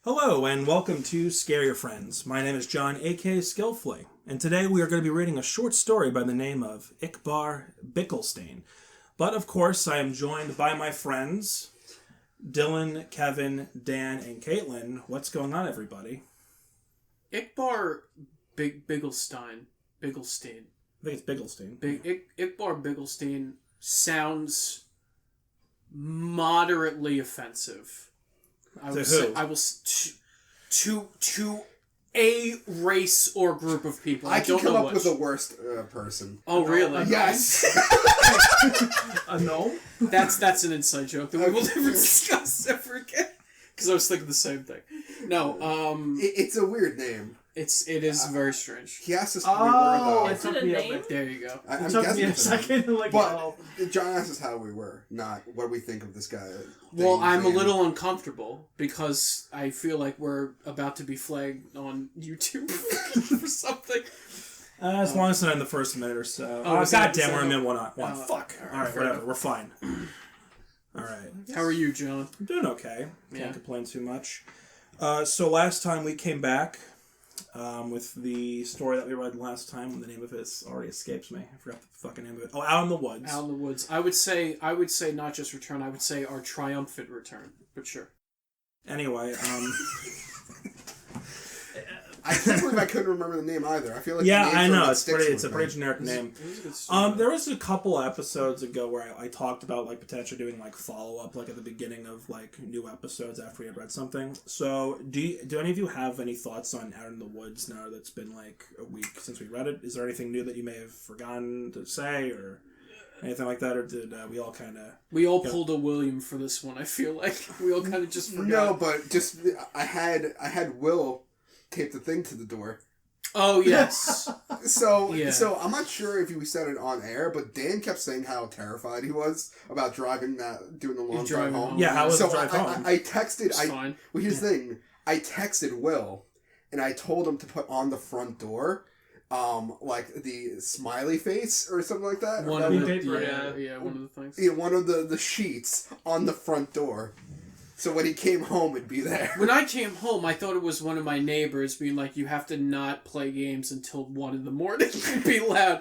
Hello and welcome to Scare Your Friends. My name is John, aka Flea, and today we are going to be reading a short story by the name of Ickbarr Bigelsteine. But of course, I am joined by my friends, Dylan, Kevin, Dan, and Caitlin. What's going on, everybody? Ickbarr Bigelsteine. I think it's Bigelsteine. Ickbarr Bigelsteine sounds moderately offensive. I will to a race or group of people. I can come up with the worst person. Oh, really? Yes. No? That's an inside joke that we will never discuss ever again. Because I was thinking the same thing. No, it's a weird name. It is very strange. He asked us how we were, though. It took me a There you go. I'm took guessing me a second. but John asked us how we were, not what we think of this guy. Well, I'm a little uncomfortable because I feel like we're about to be flagged on YouTube for something. As long as it's not in the first minute or so. Oh, God damn, we're in minute one. Fuck. Alright, whatever. We're fine. Alright. How are you, John? I'm doing okay. Can't Yeah. complain too much. So last time we came back with the story that we read last time. The name of it already escapes me. I forgot the fucking name of it. Oh, Out in the Woods. Out in the Woods. I would say not just return. I would say our triumphant return. But sure. Anyway, I can't believe I couldn't remember the name either. I feel like yeah, the I names are know what it's sticks it's a with pretty me. generic name. It was a good story. There was a couple episodes ago where I talked about like potentially doing like follow up like at the beginning of like new episodes after we had read something. So do any of you have any thoughts on Out in the Woods now that's been like a week since we read it? Is there anything new that you may have forgotten to say or anything like that, or did we all kind of... We all pulled a William for this one, I feel like. We all kind of just forgot. No, but just I had Will tape the thing to the door. Oh, yes. So Yeah. so I'm not sure if we said it on air, but Dan kept saying how terrified he was about doing the long drive home. Yeah, how was So the drive home? I texted. It's fine. Well, here's the thing. I texted Will, and I told him to put on the front door, like the smiley face or something like that. One of the things. Yeah, one of the sheets on the front door. So when he came home, it'd be there. When I came home, I thought it was one of my neighbors being like, you have to not play games until 1 in the morning and be loud.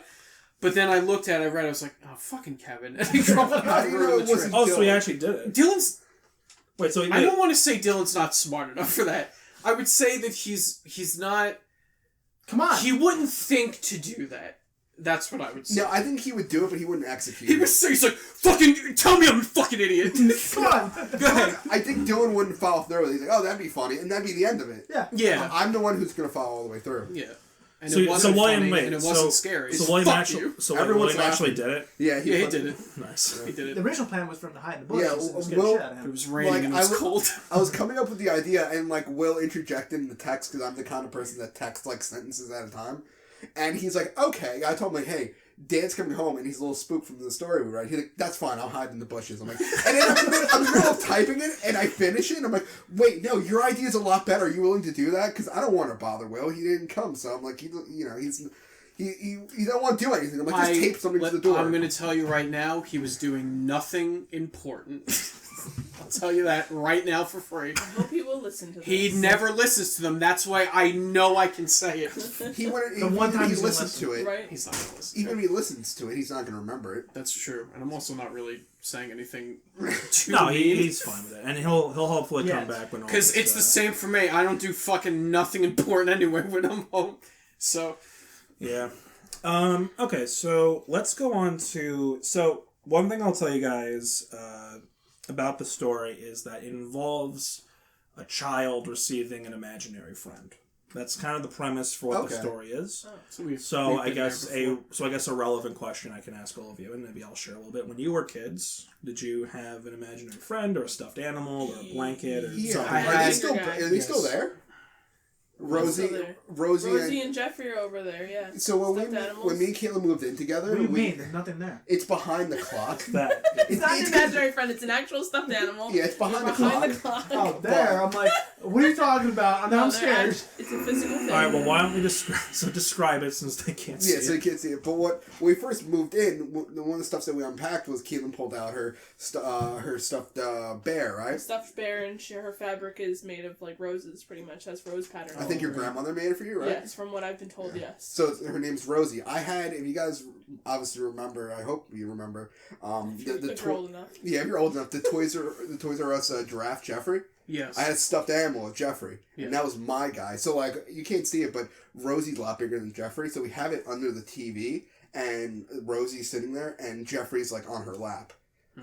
But then I looked at it, I read it, I was like, oh, fucking Kevin. And he dropped it How do you know it wasn't Oh, so he Dylan? actually did it. Dylan's... Wait, so he I did don't want to say Dylan's not smart enough for that. I would say that he's not... Come on. He wouldn't think to do that. That's what I would say. No, I think he would do it, but he wouldn't execute He it. was he's like, fucking, tell me I'm a fucking idiot. Come on. Go ahead. I think Dylan wouldn't follow through with it. He's like, oh, that'd be funny, and that'd be the end of it. Yeah. Yeah. I'm the one who's going to follow all the way through. Yeah. And So- it wasn't so William- funny, wait, and it so- wasn't scary. So William Fuck actually, you. so Everyone's William actually laughing. did it? Yeah, He did it. Nice. He did it. The original plan was for him to hide in the bushes Yeah, and scare Will- the shit out of It him. was raining Like, and it was I cold. I was coming up with the idea, and like Will interjected in the text because I'm the kind of person that texts like sentences at a time. And he's like, okay. I told him, like, hey, Dan's coming home, and he's a little spooked from the story we read. He's like, that's fine, I'll hide in the bushes. I'm like, and then I'm in the middle of typing it, and I finish it, and I'm like, wait, no, your idea's a lot better. Are you willing to do that? Because I don't want to bother Will. He didn't come, so I'm like, he don't want to do anything. I'm like, just tape something to the door. I'm going to tell you right now, he was doing nothing important. I'll tell you that right now for free. I hope he will listen to this. He never listens to them. That's why I know I can say it. He wouldn't. The one time he he's listens gonna to it. Right? He's not going to listen. Even if he listens to it, he's not going to remember it. That's true. And I'm also not really saying anything too No, mean. he's fine with it. And he'll hopefully come Yeah. back when all Because this, it's the same for me. I don't do fucking nothing important anyway when I'm home. So... Yeah. Okay, so let's go on to... So, one thing I'll tell you guys about the story is that it involves a child receiving an imaginary friend. That's kind of the premise for what the Okay. story is. So, we've I been guess there before. a relevant question I can ask all of you, and maybe I'll share a little bit. When you were kids, did you have an imaginary friend or a stuffed animal or a blanket or Yeah, something? I are had- they still? Yes. Are they still there? Rosie, still there. Rosie, and Jeffrey are over there, yeah. So Stuffed animals. when me and Caitlin moved in together, What do you mean? There's nothing there. it's behind the clock. That It's not an imaginary friend, it's an actual stuffed animal. Yeah, it's behind the Behind clock. the clock. Oh, there. I'm like, what are you talking about? Now I'm they're scared. It's It's a physical thing. All right. Well, why don't we describe it since they can't see Yeah, so you it. can't see it. But when we first moved in, one of the stuff that we unpacked was Keelan pulled out her stuffed bear, A right? stuffed bear, and her fabric is made of like roses, pretty much. Has rose pattern. I think your grandmother made it for you, right? Yes, from what I've been told, yes. So her name's Rosie. I had, if you guys obviously remember, I hope you remember, If you're old enough. Yeah, if you're old enough, the Toys R Us giraffe Jeffrey. Yes. I had a stuffed animal of Jeffrey, Yeah. and that was my guy. So like you can't see it, but Rosie's a lot bigger than Jeffrey, so we have it under the TV, and Rosie's sitting there, and Jeffrey's like on her lap.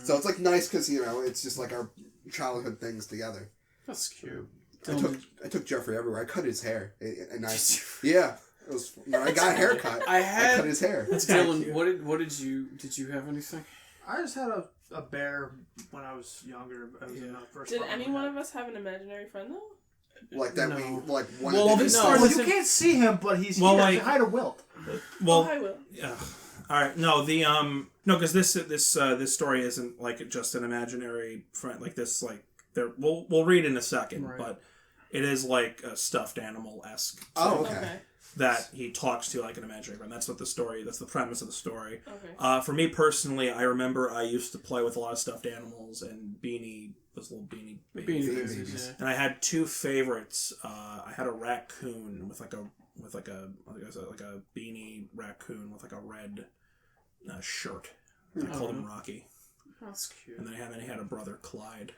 So it's like nice because it's just like our childhood things together. That's cute. I took Jeffrey everywhere. I cut his hair, and I it was when I got a haircut. I cut his hair. Dylan, what did you have anything? I just had a bear when I was younger. I was in the first. Did apartment any I one had. of us have an imaginary friend though? Like that No. we like one. Well, of the this no. started- Well, you can't see him, but he's Well, here. like- Say hi to Wilt. Well, I will. yeah. All right. No, no, because this story isn't like just an imaginary friend. Like this, like there. We'll read in a second, Right. but it is like a stuffed animal esque. Oh, Okay. okay. That he talks to like an imaginary friend. That's what the story. That's the premise of the story. Okay. For me personally, I remember I used to play with a lot of stuffed animals and those little beanie Beanie babies. Babies, yeah. And I had two favorites. I had a raccoon with like a beanie raccoon with like a red shirt. I called him Rocky. That's cute. And then I had a brother, Clyde.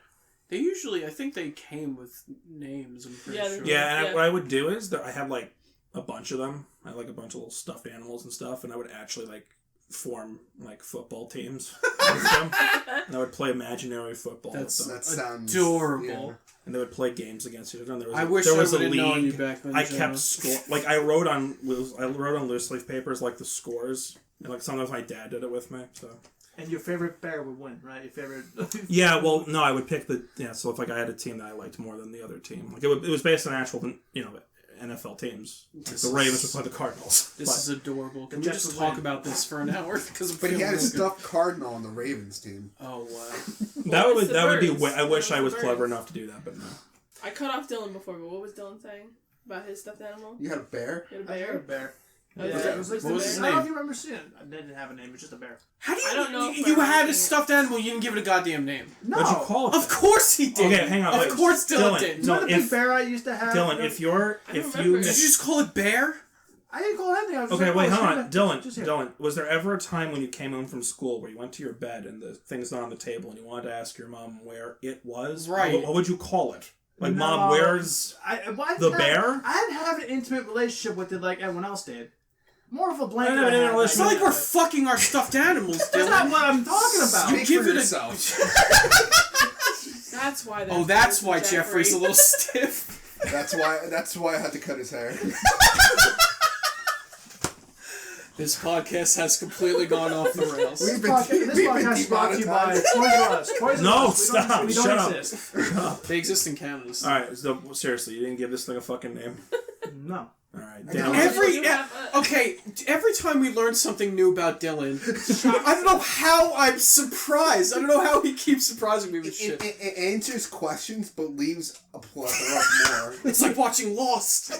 They usually, I think they came with names. I'm pretty Yeah, sure. Yeah, and Yeah. what I would do is that I had like a bunch of them. I had like a bunch of little stuffed animals and stuff, and I would actually like form like football teams with them. And I would play imaginary football That's with them. That sounds adorable. yeah. And they would play games against each other. And I wish I would have known you back then. I Jonah. kept score. Like I wrote on loose leaf papers like the scores, and like sometimes my dad did it with me. So And your favorite bear would win, right? Your favorite. yeah, well, no, I would pick So if like I had a team that I liked more than the other team, like it was based on actual NFL teams. Like the Ravens would play the Cardinals. This is adorable. Can we Jets just would talk win. about this for an hour? But he had a stuffed cardinal on the Ravens team. Oh wow. that What would was the that would be. birds? I wish I was What was the clever birds? enough to do that, but no. I cut off Dylan before, but what was Dylan saying about his stuffed animal? You had a bear? You had a I had a bear? bear. Oh, Yeah, yeah. it was like What was his I don't know name? if you remember seeing it. I didn't have a name. It was just a bear. How do you? I don't know if You we're had a asking stuffed animal. You didn't give it a goddamn name. No. What'd you call it? Of course he did. Okay, hang on. Of wait. course Dylan Dylan, did. You know No, the big if bear I used to have? Dylan, if you remember. Did you just call it Bear? I didn't call it anything. I was just okay, like, wait, oh, hold shit, on, Dylan. just here. Dylan, was there ever a time when you came home from school where you went to your bed and the thing's not on the table and you wanted to ask your mom where it was? Right. What would you call it? Like, No, Mom, where's I didn't the have- bear? I didn't have an intimate relationship with it like everyone else did. More of a blanket. I didn't have an I had, It's not like we're fucking our stuffed animals, That's not Dylan. what I'm talking about. Speak give for it a- yourself. That's why. Oh, that's why Jeffrey's a little stiff. That's why I had to cut his hair. This podcast has completely gone off the rails. This We've been podcast is brought to you by demonetized. Toys R Us. Toys R No, Us. stop. We don't Shut up. exist. They exist in Canada. So. All right, so, seriously, you didn't give this thing a fucking name? No. All right, know. Dylan. Okay, every time we learn something new about Dylan, I don't know how I'm surprised. I don't know how he keeps surprising me with shit. It answers questions but leaves a plethora of more. It's like watching Lost.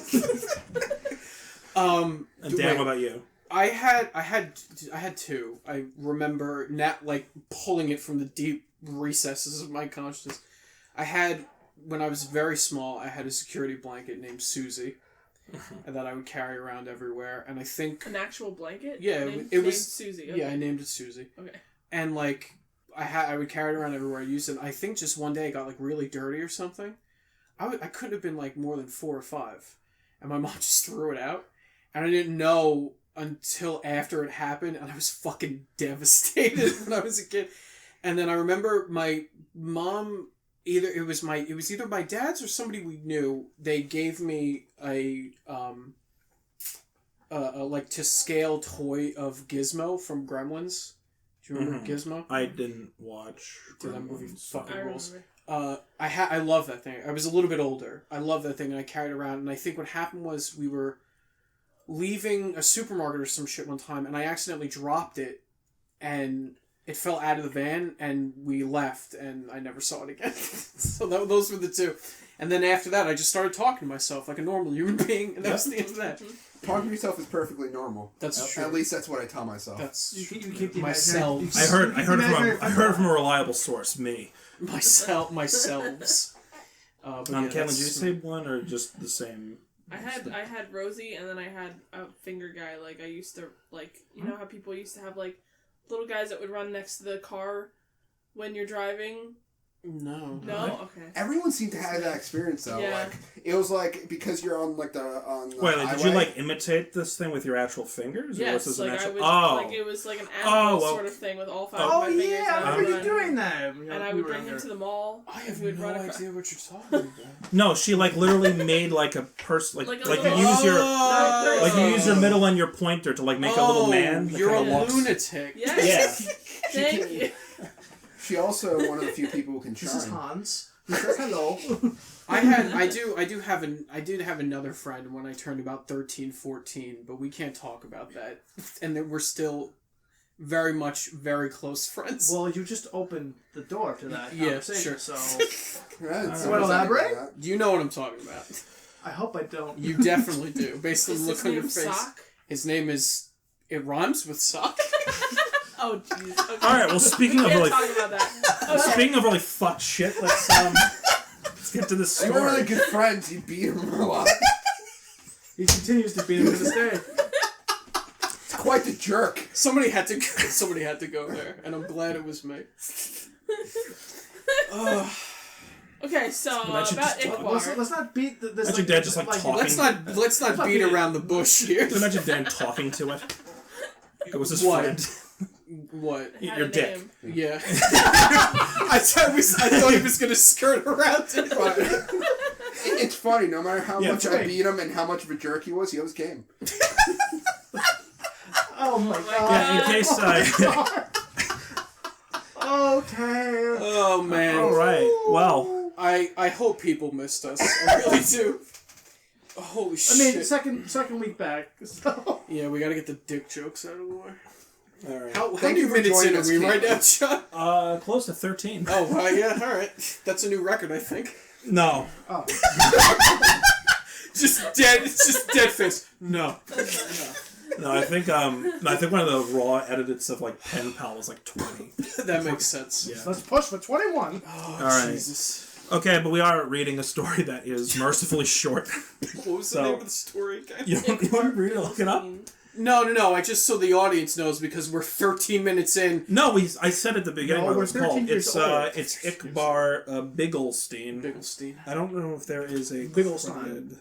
And Dan, wait. what about you? I had two. I remember like pulling it from the deep recesses of my consciousness. I had, when I was very small, I had a security blanket named Susie, and that I would carry around everywhere. And I think, An actual blanket. Yeah, Named- it was- named Susie. Okay. yeah, I named it Susie. Okay. And like, I would carry it around everywhere I used it. I think just one day it got like really dirty or something. I couldn't have been like more than 4 or 5, and my mom just threw it out, and I didn't know until after it happened, and I was fucking devastated when I was a kid. And then I remember my mom, it was either my dad's or somebody we knew. They gave me a like to scale toy of Gizmo from Gremlins. Do you remember Gizmo? I didn't watch. Dude, that movie Gremlins. fucking I rules. remember. I love that thing. I was a little bit older. I love that thing, and I carried it around. And I think what happened was we were leaving a supermarket or some shit one time, and I accidentally dropped it, and it fell out of the van, and we left, and I never saw it again. So those were the two. And then after that, I just started talking to myself like a normal human being, and that was the end of that. Talking to yourself is perfectly normal. That's true. At least that's what I tell myself. That's You keep the myself. I heard it from a reliable source, me. Myself. Caitlin, did you say one or just the same? I had Rosie, and then I had a finger guy. Like, I used to, like, you know how people used to have, like, little guys that would run next to the car when you're driving? No. No? Okay. Everyone seemed to have that experience though. Yeah. Like it was like because you're on like the Wait, highway. did you like imitate this thing with your actual fingers? Or Yes, was this like an actual... like it was like an animal sort of thing with all 5 of my fingers. Yeah, I remember you doing that. And I would bring him to the mall. I have would no run idea what you're talking about. No, she like literally made like a person like Like a you little- use your Oh. like you use your middle and your pointer to like make a little man. That You're a kinda walks. lunatic. Yes. Yeah. Thank you. She also one of the few people who can This chime. is Hans. He says hello. I did have another friend when I turned about 13, 14, but we can't talk about that. And then we're still very close friends. Well, you just opened the door to that Yeah, conversation, sure. so Yeah, it's You wanna elaborate? that. You know what I'm talking about. I hope I don't. You definitely do, based on Is the look his on your name face. Sock? His name is... It rhymes with sock. Oh, jeez. Okay. All right. Well, speaking We of can't really talk about that. Okay. speaking of really fucked shit, let's get to this They were really story. good friends. You beat him a lot. He continues to beat him to this day. It's quite the jerk. Somebody had to go there, and I'm glad it was me. Okay, so Imagine about just- Ickbarr. Let's not beat this. Imagine Dad just, like, talking. Let's not beat around the bush here. Can you imagine Dan talking to it? It was his What? friend. What? Had Your a dick. name. Yeah. I thought he was gonna skirt around it. But it's funny. No matter how Yeah, much it's I right. beat him and how much of a jerk he was game. Oh my my god. Yeah, in case Okay. Oh man. All right. Well, I hope people missed us. I really do. Holy I shit. mean, second week back. So. Yeah, we gotta get the dick jokes out of the way. all right. How Thank many you for minutes in joining are us, we right Keith. now, John? Close to 13. Oh, yeah, alright. That's a new record, I think. No. Oh. Just dead face. No. No, I think one of the raw edits of like Pen Pal was like 20. That makes sense. Yeah. Let's push for 21. Oh, All right. Jesus. Okay, but we are reading a story that is mercifully short. What was the So- name of the story again? You want to read it? Look it up. No. I just so the audience knows because we're 13 minutes in. No, I said at the beginning No, what it we're was 13 called. years old. It's Ickbarr Bigelsteine. Bigelsteine. I don't know if there is a Bigelsteine. credited.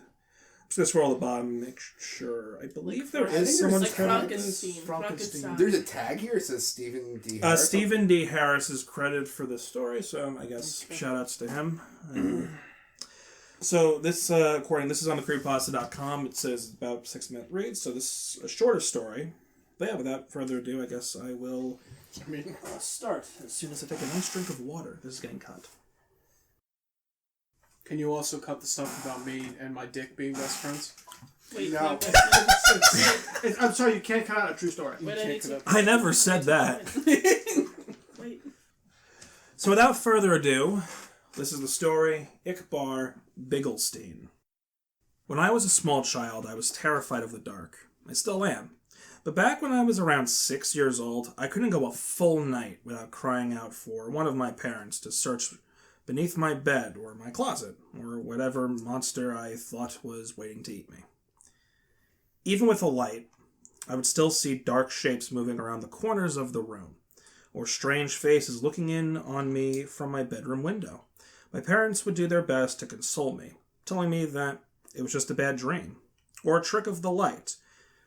I'm just gonna scroll to the bottom and make sure. I believe there I is think there's someone's Like credited. Frankenstein. Frankenstein. There's a tag here. It says Stephen D. Harris. Stephen D. Harris is credited for this story, so I guess shout outs to him. So this, this is on the creepypasta.com. It says about 6-minute read, so this is a shorter story. But yeah, without further ado, I guess I will start as soon as I take a nice drink of water. This is getting cut. Can you also cut the stuff about me and my dick being best friends? Wait, No. wait, I'm sorry, you can't cut out a true story. wait, I need to... I never said that. Wait. So without further ado, this is the story Ickbarr Bigelsteine. When I was a small child, I was terrified of the dark. I still am. But back when I was around 6 years old, I couldn't go a full night without crying out for one of my parents to search beneath my bed or my closet, or whatever monster I thought was waiting to eat me. Even with a light, I would still see dark shapes moving around the corners of the room, or strange faces looking in on me from my bedroom window. My parents would do their best to console me, telling me that it was just a bad dream, or a trick of the light,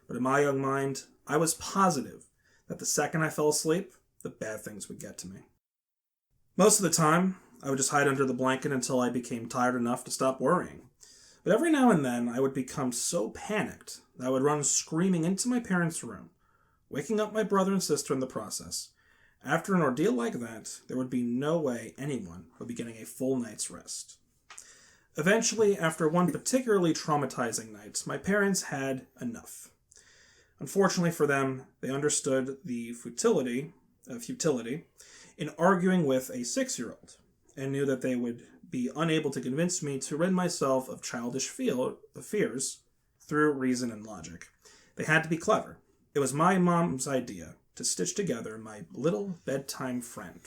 but in my young mind, I was positive that the second I fell asleep, the bad things would get to me. Most of the time, I would just hide under the blanket until I became tired enough to stop worrying. But every now and then, I would become so panicked that I would run screaming into my parents' room, waking up my brother and sister in the process. After an ordeal like that, there would be no way anyone would be getting a full night's rest. Eventually, after one particularly traumatizing night, my parents had enough. Unfortunately for them, they understood the futility futility in arguing with a 6-year-old, and knew that they would be unable to convince me to rid myself of childish fears through reason and logic. They had to be clever. It was my mom's idea to stitch together my little bedtime friend.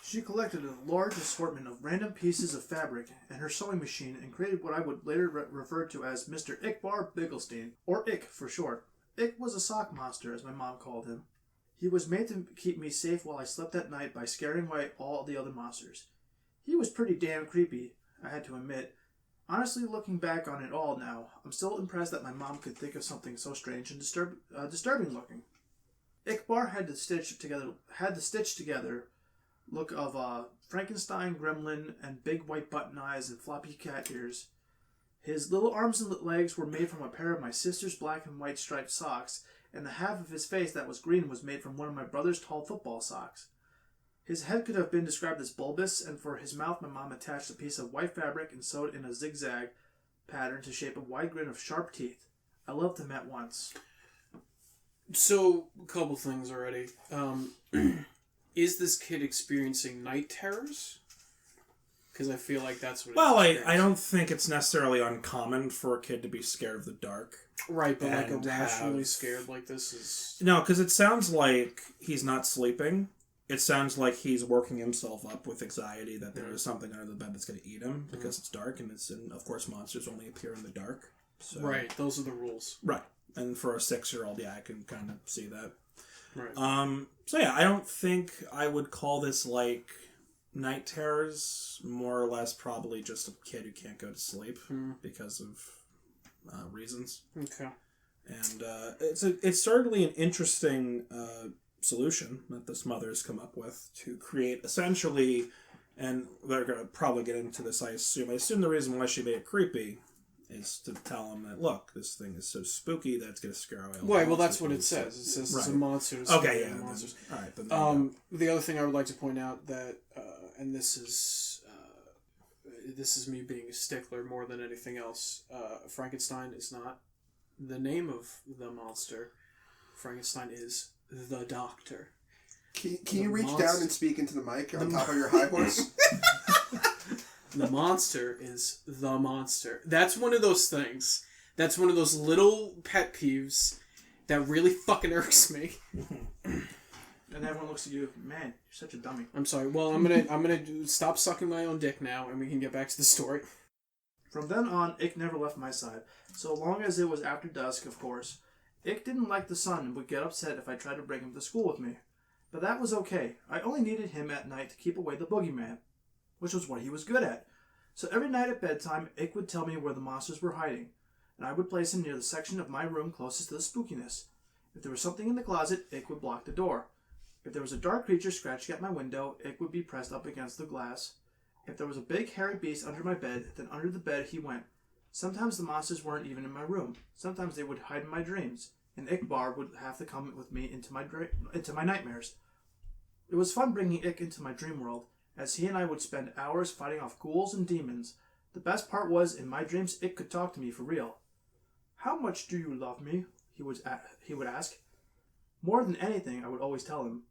She collected a large assortment of random pieces of fabric and her sewing machine and created what I would later refer to as Mr. Ickbarr Bigelsteine, or Ick for short. Ick was a sock monster, as my mom called him. He was made to keep me safe while I slept at night by scaring away all the other monsters. He was pretty damn creepy, I had to admit. Honestly, looking back on it all now, I'm still impressed that my mom could think of something so strange and disturbing looking. Ickbarr had the stitch together look of a Frankenstein gremlin and big white button eyes and floppy cat ears. His little arms and legs were made from a pair of my sister's black and white striped socks, and the half of his face that was green was made from one of my brother's tall football socks. His head could have been described as bulbous, and for his mouth my mom attached a piece of white fabric and sewed in a zigzag pattern to shape a wide grin of sharp teeth. I loved him at once. So, a couple things already. Is this kid experiencing night terrors? Because I feel like that's what. Well, I don't think it's necessarily uncommon for a kid to be scared of the dark. Right, but like irrationally scared like this is... No, because it sounds like he's not sleeping. It sounds like he's working himself up with anxiety that there is something under the bed that's going to eat him because it's dark, and of course monsters only appear in the dark. So. Right, those are the rules. Right, and for a 6-year-old, yeah, I can kind of see that. Right. So yeah, I don't think I would call this like night terrors. More or less, probably just a kid who can't go to sleep because of reasons. Okay. And it's certainly an interesting solution that this mother has come up with to create essentially, and they're going to probably get into this. I assume the reason why she made it creepy is to tell him that, look, this thing is so spooky that it's going to scare away all Right, well, that's what it says. It says it's a monster. Okay, yeah. Monsters. All right. The other thing I would like to point out that, and this is me being a stickler more than anything else, Frankenstein is not the name of the monster. Frankenstein is the doctor. Can you reach down and speak into the mic on top of your high horse? The monster is the monster. That's one of those things. That's one of those little pet peeves that really fucking irks me. And everyone looks at you, man, you're such a dummy. I'm sorry. Well, I'm gonna stop sucking my own dick now, and we can get back to the story. From then on, Ick never left my side, so long as it was after dusk, of course. Ick didn't like the sun and would get upset if I tried to bring him to school with me. But that was okay. I only needed him at night to keep away the boogeyman, which was what he was good at. So every night at bedtime, Ick would tell me where the monsters were hiding, and I would place him near the section of my room closest to the spookiness. If there was something in the closet, Ick would block the door. If there was a dark creature scratching at my window, Ick would be pressed up against the glass. If there was a big hairy beast under my bed, then under the bed he went. Sometimes the monsters weren't even in my room. Sometimes they would hide in my dreams, and Ickbarr would have to come with me into my nightmares. It was fun bringing Ick into my dream world, as he and I would spend hours fighting off ghouls and demons. The best part was, in my dreams, Ick could talk to me for real. "How much do you love me?" he would ask. More than anything, I would always tell him.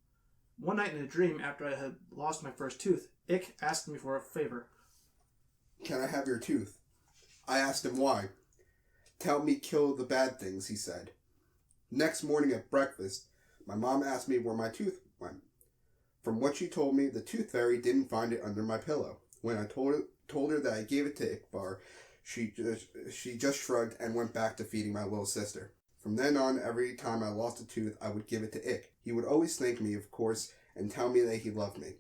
One night in a dream, after I had lost my first tooth, Ick asked me for a favor. "Can I have your tooth?" I asked him why. "Tell me kill the bad things," he said. Next morning at breakfast, my mom asked me where my tooth went. From what she told me, the tooth fairy didn't find it under my pillow. When I told her that I gave it to Ickbarr, she just shrugged and went back to feeding my little sister. From then on, every time I lost a tooth, I would give it to Ick. He would always thank me, of course, and tell me that he loved me.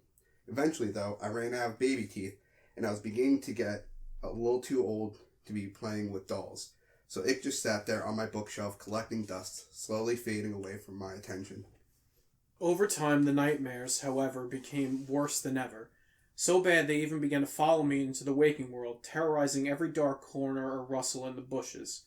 Eventually, though, I ran out of baby teeth, and I was beginning to get a little too old to be playing with dolls. So Ick just sat there on my bookshelf collecting dust, slowly fading away from my attention. Over time, the nightmares, however, became worse than ever. So bad they even began to follow me into the waking world, terrorizing every dark corner or rustle in the bushes.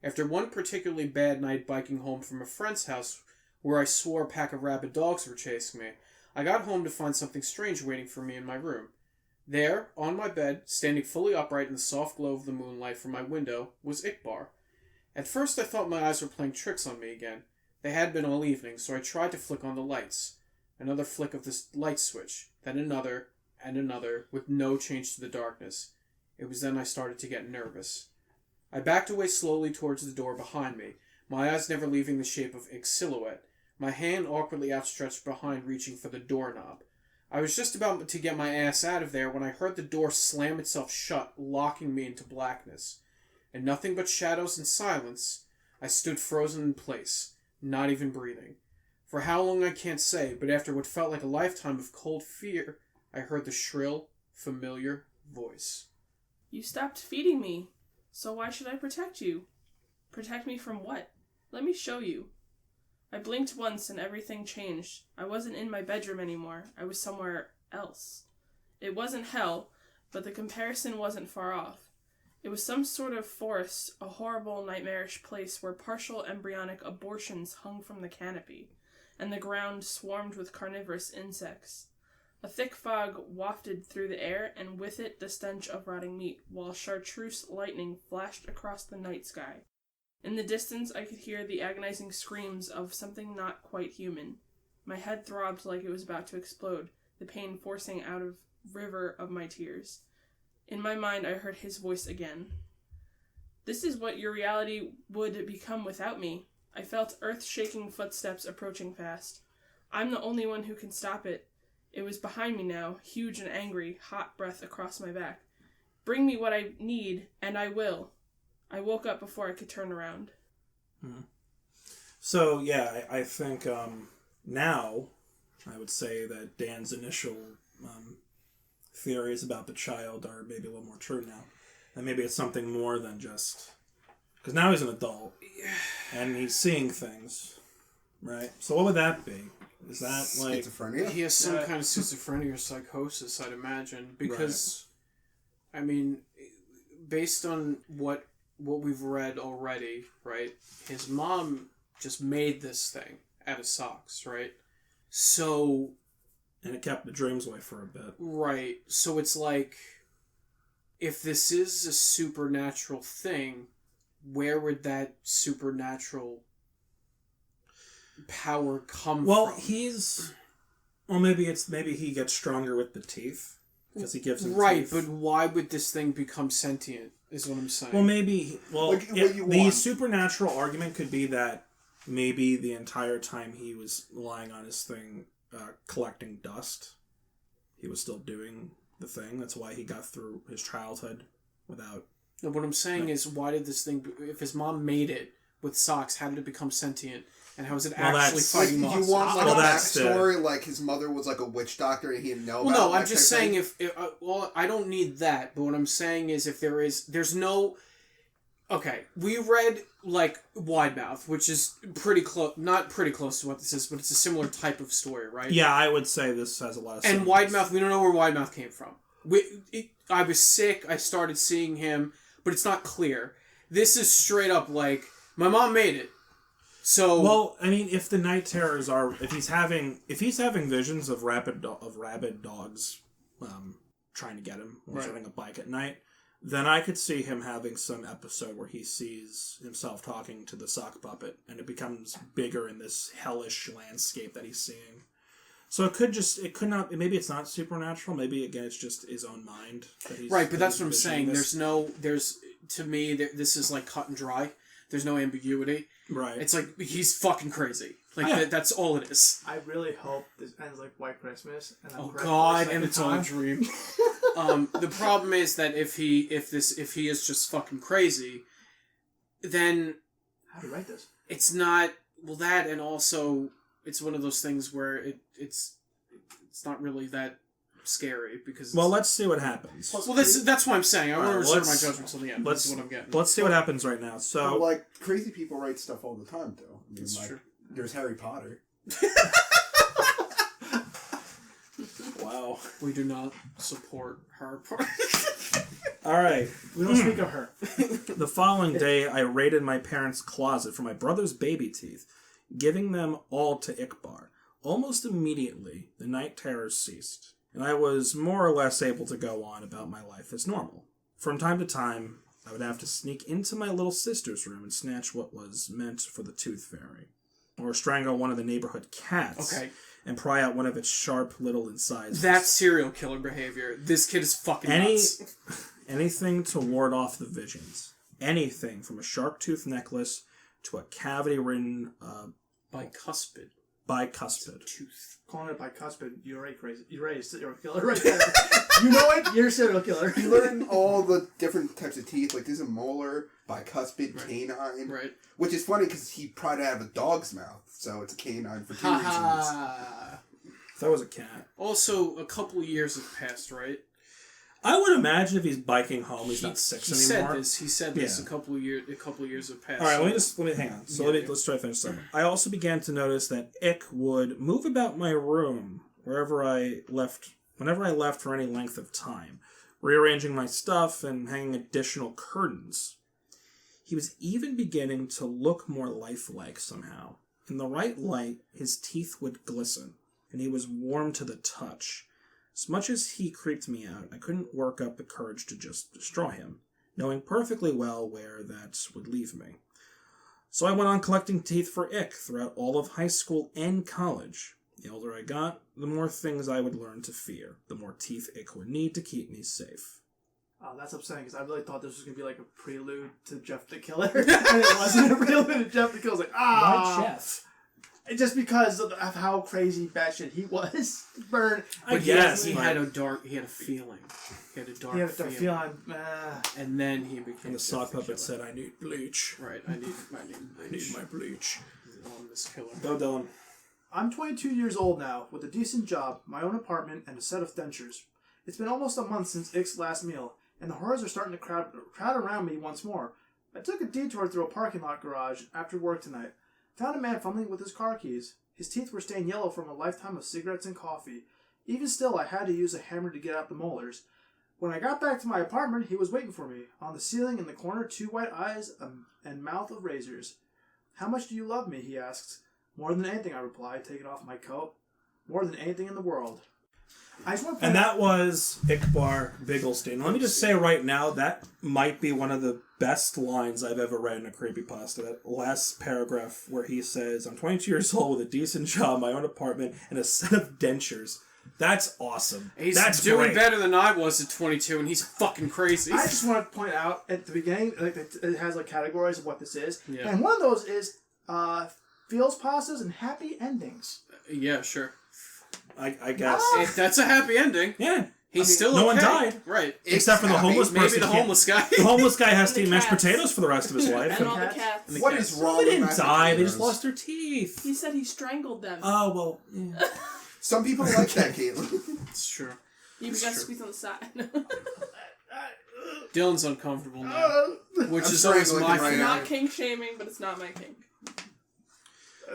After one particularly bad night biking home from a friend's house where I swore a pack of rabid dogs were chasing me, I got home to find something strange waiting for me in my room. There, on my bed, standing fully upright in the soft glow of the moonlight from my window, was Ickbarr. At first I thought my eyes were playing tricks on me again. They had been all evening, so I tried to flick on the lights. Another flick of this light switch, then another, and another, with no change to the darkness. It was then I started to get nervous. I backed away slowly towards the door behind me, my eyes never leaving the shape of Ick's silhouette, my hand awkwardly outstretched behind reaching for the doorknob. I was just about to get my ass out of there when I heard the door slam itself shut, locking me into blackness. And nothing but shadows and silence, I stood frozen in place, not even breathing. For how long I can't say, but after what felt like a lifetime of cold fear, I heard the shrill, familiar voice. You stopped feeding me, so why should I protect you? Protect me from what? Let me show you. I blinked once and everything changed. I wasn't in my bedroom anymore. I was somewhere else. It wasn't hell, but the comparison wasn't far off. It was some sort of forest, a horrible, nightmarish place where partial embryonic abortions hung from the canopy, and the ground swarmed with carnivorous insects. A thick fog wafted through the air, and with it the stench of rotting meat, while chartreuse lightning flashed across the night sky. In the distance I could hear the agonizing screams of something not quite human. My head throbbed like it was about to explode, the pain forcing out a river of my tears. In my mind I heard his voice again. This is what your reality would become without me. I felt earth-shaking footsteps approaching fast. I'm the only one who can stop it. It was behind me now, huge and angry, hot breath across my back. Bring me what I need, and I will. I woke up before I could turn around. So, yeah, I think now I would say that Dan's initial theories about the child are maybe a little more true now. And maybe it's something more than just... Because now he's an adult, and he's seeing things, right? So what would that be? Is that like... Schizophrenia? He has some kind of schizophrenia or psychosis, I'd imagine. Because, right. I mean, based on what we've read already, right? His mom just made this thing out of socks, right? So... And it kept the dreams away for a bit. Right. So it's like, if this is a supernatural thing, where would that supernatural power come from? Well, maybe he gets stronger with the teeth. Because he gives him right, teeth. But why would this thing become sentient, is what I'm saying. Well, maybe... Well, the want. Supernatural argument could be that maybe the entire time he was lying on his thing, collecting dust, he was still doing the thing. That's why he got through his childhood without... No, what I'm saying is, why did this thing... If his mom made it with socks, how did it become sentient? And how is it actually fighting monsters? You want a backstory, like his mother was like a witch doctor and he didn't know about it? No, I'm just saying if I don't need that, but what I'm saying is if there's no... Okay, we read, like, Wide Mouth, which is pretty close, not pretty close to what this is, but it's a similar type of story, right? Yeah, I would say this has a lot of... And Wide Mouth, we don't know where Wide Mouth came from. I was sick, I started seeing him, but it's not clear. This is straight up like, my mom made it. So... Well, I mean, if the night terrors are... If he's having visions of rabid dogs trying to get him when he's riding a bike at night... Then I could see him having some episode where he sees himself talking to the sock puppet, and it becomes bigger in this hellish landscape that he's seeing. So maybe it's not supernatural, maybe again it's just his own mind. Right, but that's what I'm saying. To me, this is like cut and dry. There's no ambiguity. Right. It's like, he's fucking crazy. Like, that's all it is. I really hope this ends like White Christmas. And oh God, and it's all a dream. The problem is that if he is just fucking crazy, then... How do you write this? It's not... Well, that, and also, it's one of those things where it's not really that scary, because... Well, let's see what happens. Well, that's what I'm saying. I want to reserve my judgment until the end. That's what I'm getting. Let's see what happens right now. So, like, crazy people write stuff all the time, though. I mean, that's true. There's Harry Potter. Wow. We do not support her part. All right. We don't speak of her. The following day, I raided my parents' closet for my brother's baby teeth, giving them all to Ickbarr. Almost immediately, the night terrors ceased, and I was more or less able to go on about my life as normal. From time to time, I would have to sneak into my little sister's room and snatch what was meant for the tooth fairy. or strangle one of the neighborhood cats and pry out one of its sharp little incisors. That's serial killer behavior. This kid is fucking nuts. Anything to ward off the visions. Anything from a shark-tooth necklace to a cavity-ridden... bicuspid. Tooth. Calling it bicuspid, you're already crazy. You're already a serial killer right there. You know it? You're a serial killer. You learn all the different types of teeth. Like, there's a molar, bicuspid, canine. Right. Which is funny because he pried it out of a dog's mouth. So it's a canine for 2 reasons. That was a cat. Also, a couple of years have passed, right? I would imagine if he's biking home, he's not 6 anymore. He said this. A couple of years have passed. All right, let me hang on. So let's try to finish something. I also began to notice that Ick would move about my room whenever I left for any length of time, rearranging my stuff and hanging additional curtains. He was even beginning to look more lifelike somehow. In the right light, his teeth would glisten, and he was warm to the touch. As much as he creeped me out, I couldn't work up the courage to just destroy him, knowing perfectly well where that would leave me. So I went on collecting teeth for Ick throughout all of high school and college. The older I got, the more things I would learn to fear, the more teeth Ick would need to keep me safe. Oh, that's upsetting, because I really thought this was going to be like a prelude to Jeff the Killer, and it wasn't a prelude to Jeff the Killer. I was like, Why Jeff? Just because of how crazy batshit he was. Burn. But he had a feeling. He had a dark feeling. And then he became... And the sock puppet said, I need bleach. Right, I need my bleach. On this killer. Go, Dylan. I'm 22 years old now, with a decent job, my own apartment, and a set of dentures. It's been almost a month since Ick's last meal, and the horrors are starting to crowd around me once more. I took a detour through a parking lot garage after work tonight. Found a man fumbling with his car keys. His teeth were stained yellow from a lifetime of cigarettes and coffee. Even still, I had to use a hammer to get out the molars. When I got back to my apartment, he was waiting for me. On the ceiling in the corner, 2 white eyes and mouth of razors. How much do you love me? He asked. More than anything, I replied, taking off my coat. More than anything in the world. And that was Ickbarr Bigelsteine. Let me just say right now, that might be one of the best lines I've ever read in a creepypasta. That last paragraph where he says, I'm 22 years old with a decent job, my own apartment, and a set of dentures. That's awesome. That's doing better than I was at 22, and he's fucking crazy. I just want to point out, at the beginning, like it has like categories of what this is. Yeah. And one of those is feels pastas and happy endings. Yeah, sure. I guess. That's a happy ending. Yeah. He's still no okay. one died. Right. Except for the homeless person. Maybe the homeless guy. The homeless guy has to eat mashed cats. potatoes for the rest of his life. And all the cats. What is wrong They with didn't mashed die, they potatoes? just lost their teeth. He said he strangled them. Oh, well, yeah. Some people like that, Caitlin. It's true. You got to squeeze on the side. Dylan's uncomfortable now. Which is always my right It's now. not kink shaming, but it's not my kink.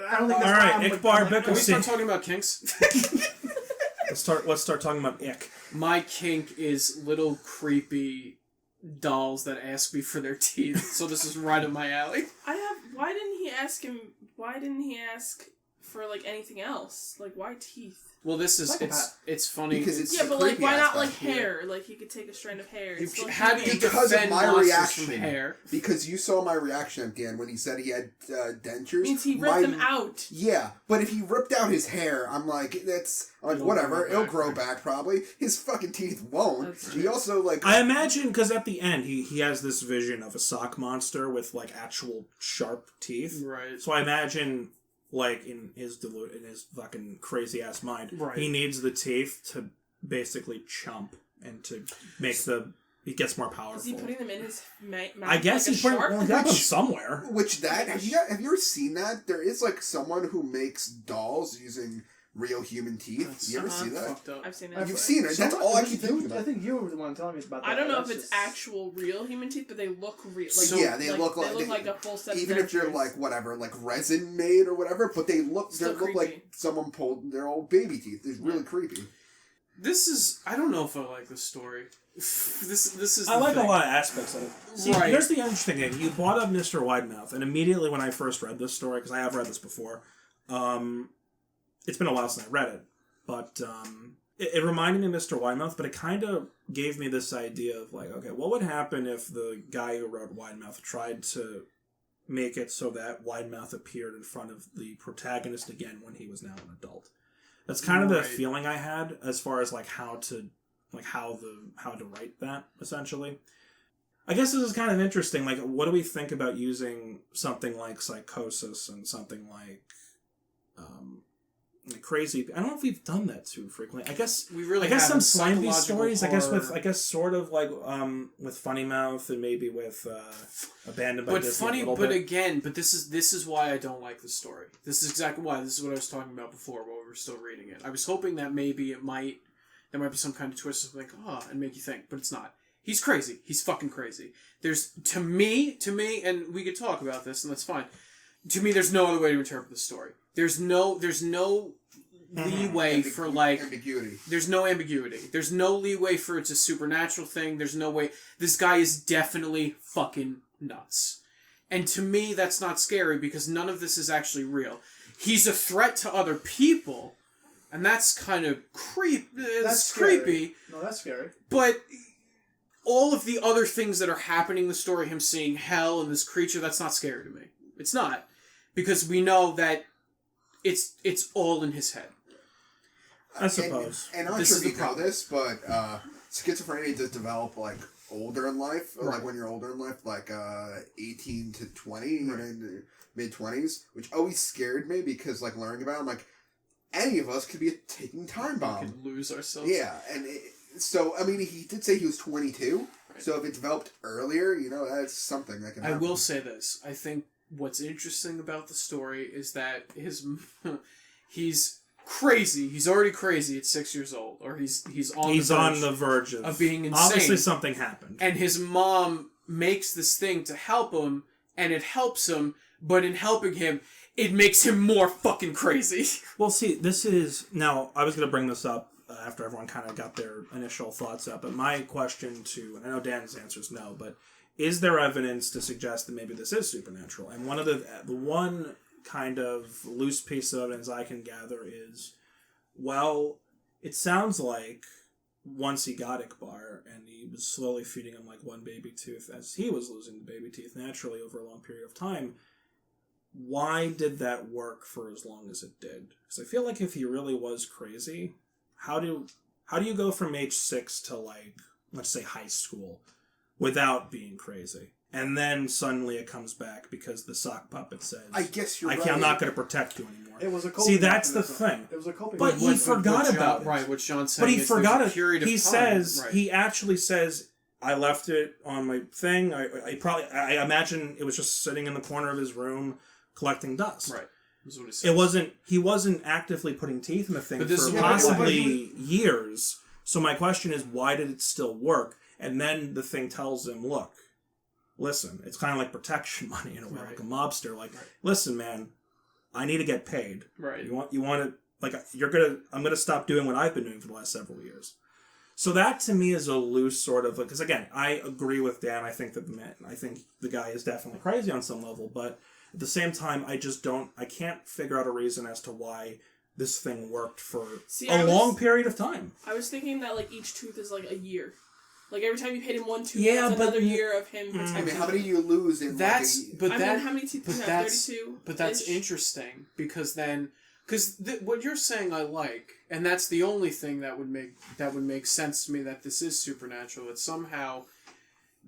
I don't think All that's right, Ickbarr Can we start Bigelsteine. talking about kinks? Let's start talking about Ick. My kink is little creepy dolls that ask me for their teeth. So this is right up my alley. Why didn't he ask him? Why didn't he ask for like anything else? Like why teeth? Well, this is it's funny Because it's Yeah, the but like creepy why not aspect. like hair? Like he could take a strand of hair. It's still How do you human. Because of defend my monsters reaction. from hair? Because you saw my reaction at the end when he said he had dentures. Means he ripped them out. Yeah, but if he ripped out his hair, I'm like, that's like whatever. It'll grow back probably. His fucking teeth won't. That's He also like. I imagine, because at the end, he has this vision of a sock monster with, like, actual sharp teeth. Right. So I imagine, like, in his fucking crazy-ass mind, Right. he needs the teeth to basically chomp and to make he gets more powerful. Is he putting them in his mouth? I guess like he's putting shark? them somewhere. Which that have you ever seen that? There is like someone who makes dolls using real human teeth. You ever see that? Fucked up. I've seen it. You've seen it. That's all I keep thinking I about. think you were the one telling me about that. I don't know if That's it's just- actual real human teeth, but they look real. Like, So, yeah, they look like a full set. Even of if you're dentures. like whatever, like resin made or whatever, but they look Still like creepy. someone pulled their old baby teeth. It's really creepy. This is I don't know if I like this story. This is. I the like thing. a lot of aspects of it. See, Right. here's the interesting thing. You brought up Mr. Widemouth, and immediately when I first read this story, because I have read this before, it's been a while since I read it, but it reminded me of Mr. Widemouth, but it kind of gave me this idea of like, okay, what would happen if the guy who wrote Widemouth tried to make it so that Widemouth appeared in front of the protagonist again when he was now an adult. That's kind of the feeling I had as far as how to write that, essentially. I guess this is kind of interesting. What do we think about using something like Psychosis and something like Crazy? I don't know if we've done that too frequently. I guess we really. I guess some Slime Beast stories. Horror. I guess sort of with Funny Mouth and maybe with Abandoned by Disney. But this is why I don't like the story. This is exactly why. This is what I was talking about before while we were still reading it. I was hoping that maybe there might be some kind of twist of and make you think, but it's not. He's crazy. He's fucking crazy. There's to me, and we could talk about this, and that's fine. To me, there's no other way to interpret the story. There's no leeway for ambiguity. There's no ambiguity. There's no leeway for it's a supernatural thing. There's no way. This guy is definitely fucking nuts. And to me, that's not scary because none of this is actually real. He's a threat to other people, and that's kind of that's creepy. No, that's scary. But all of the other things that are happening in the story, him seeing hell and this creature, that's not scary to me. It's not. Because we know that it's all in his head. I suppose. And I'm not sure if you know this, but schizophrenia does develop older in life, or when you're older in life, 18 to 20, mid-20s, which always scared me because learning about it, any of us could be a ticking time bomb. We could lose ourselves. Yeah, and he did say he was 22, right. So if it developed earlier, that's something that can happen. I will say this. I think what's interesting about the story is that he's crazy. He's already crazy at 6 years old, or he's on the verge of being insane. Obviously, something happened, and his mom makes this thing to help him, and it helps him. But in helping him, it makes him more fucking crazy. Well, see, this is now. I was going to bring this up after everyone kind of got their initial thoughts up, but my question and I know Dan's answer is no, but is there evidence to suggest that maybe this is supernatural? And one of the one kind of loose piece of evidence I can gather is, well, it sounds like once he got Ickbarr and he was slowly feeding him one baby tooth as he was losing the baby teeth naturally over a long period of time, why did that work for as long as it did? Because I feel like if he really was crazy, how do you go from age 6 to let's say high school without being crazy? And then suddenly it comes back because the sock puppet says, I guess you're right. I'm not going to protect you anymore. It was a coping See, that's mechanism. the thing. It was a coping But mechanism. he forgot about it. Right, what Sean's saying. But he forgot it. He says, right. He actually says, I left it on my thing. I imagine it was just sitting in the corner of his room collecting dust. Right. That's what he says. He wasn't actively putting teeth in the thing for possibly years. So my question is, why did it still work? And then the thing tells him, look, listen, it's kind of like protection money in a way, like a mobster. Listen, man, I need to get paid. Right. You want to, I'm going to stop doing what I've been doing for the last several years. So that to me is a loose sort of, because again, I agree with Dan. I think the guy is definitely crazy on some level, but at the same time, I can't figure out a reason as to why this thing worked for a long period of time. I was thinking that each tooth is a year. Every time you paid him one tooth, that's another year of him protecting. How many do you lose in how many teeth do you have? 32? But that's interesting, because what you're saying I like, and that's the only thing that would make sense to me that this is supernatural. It's somehow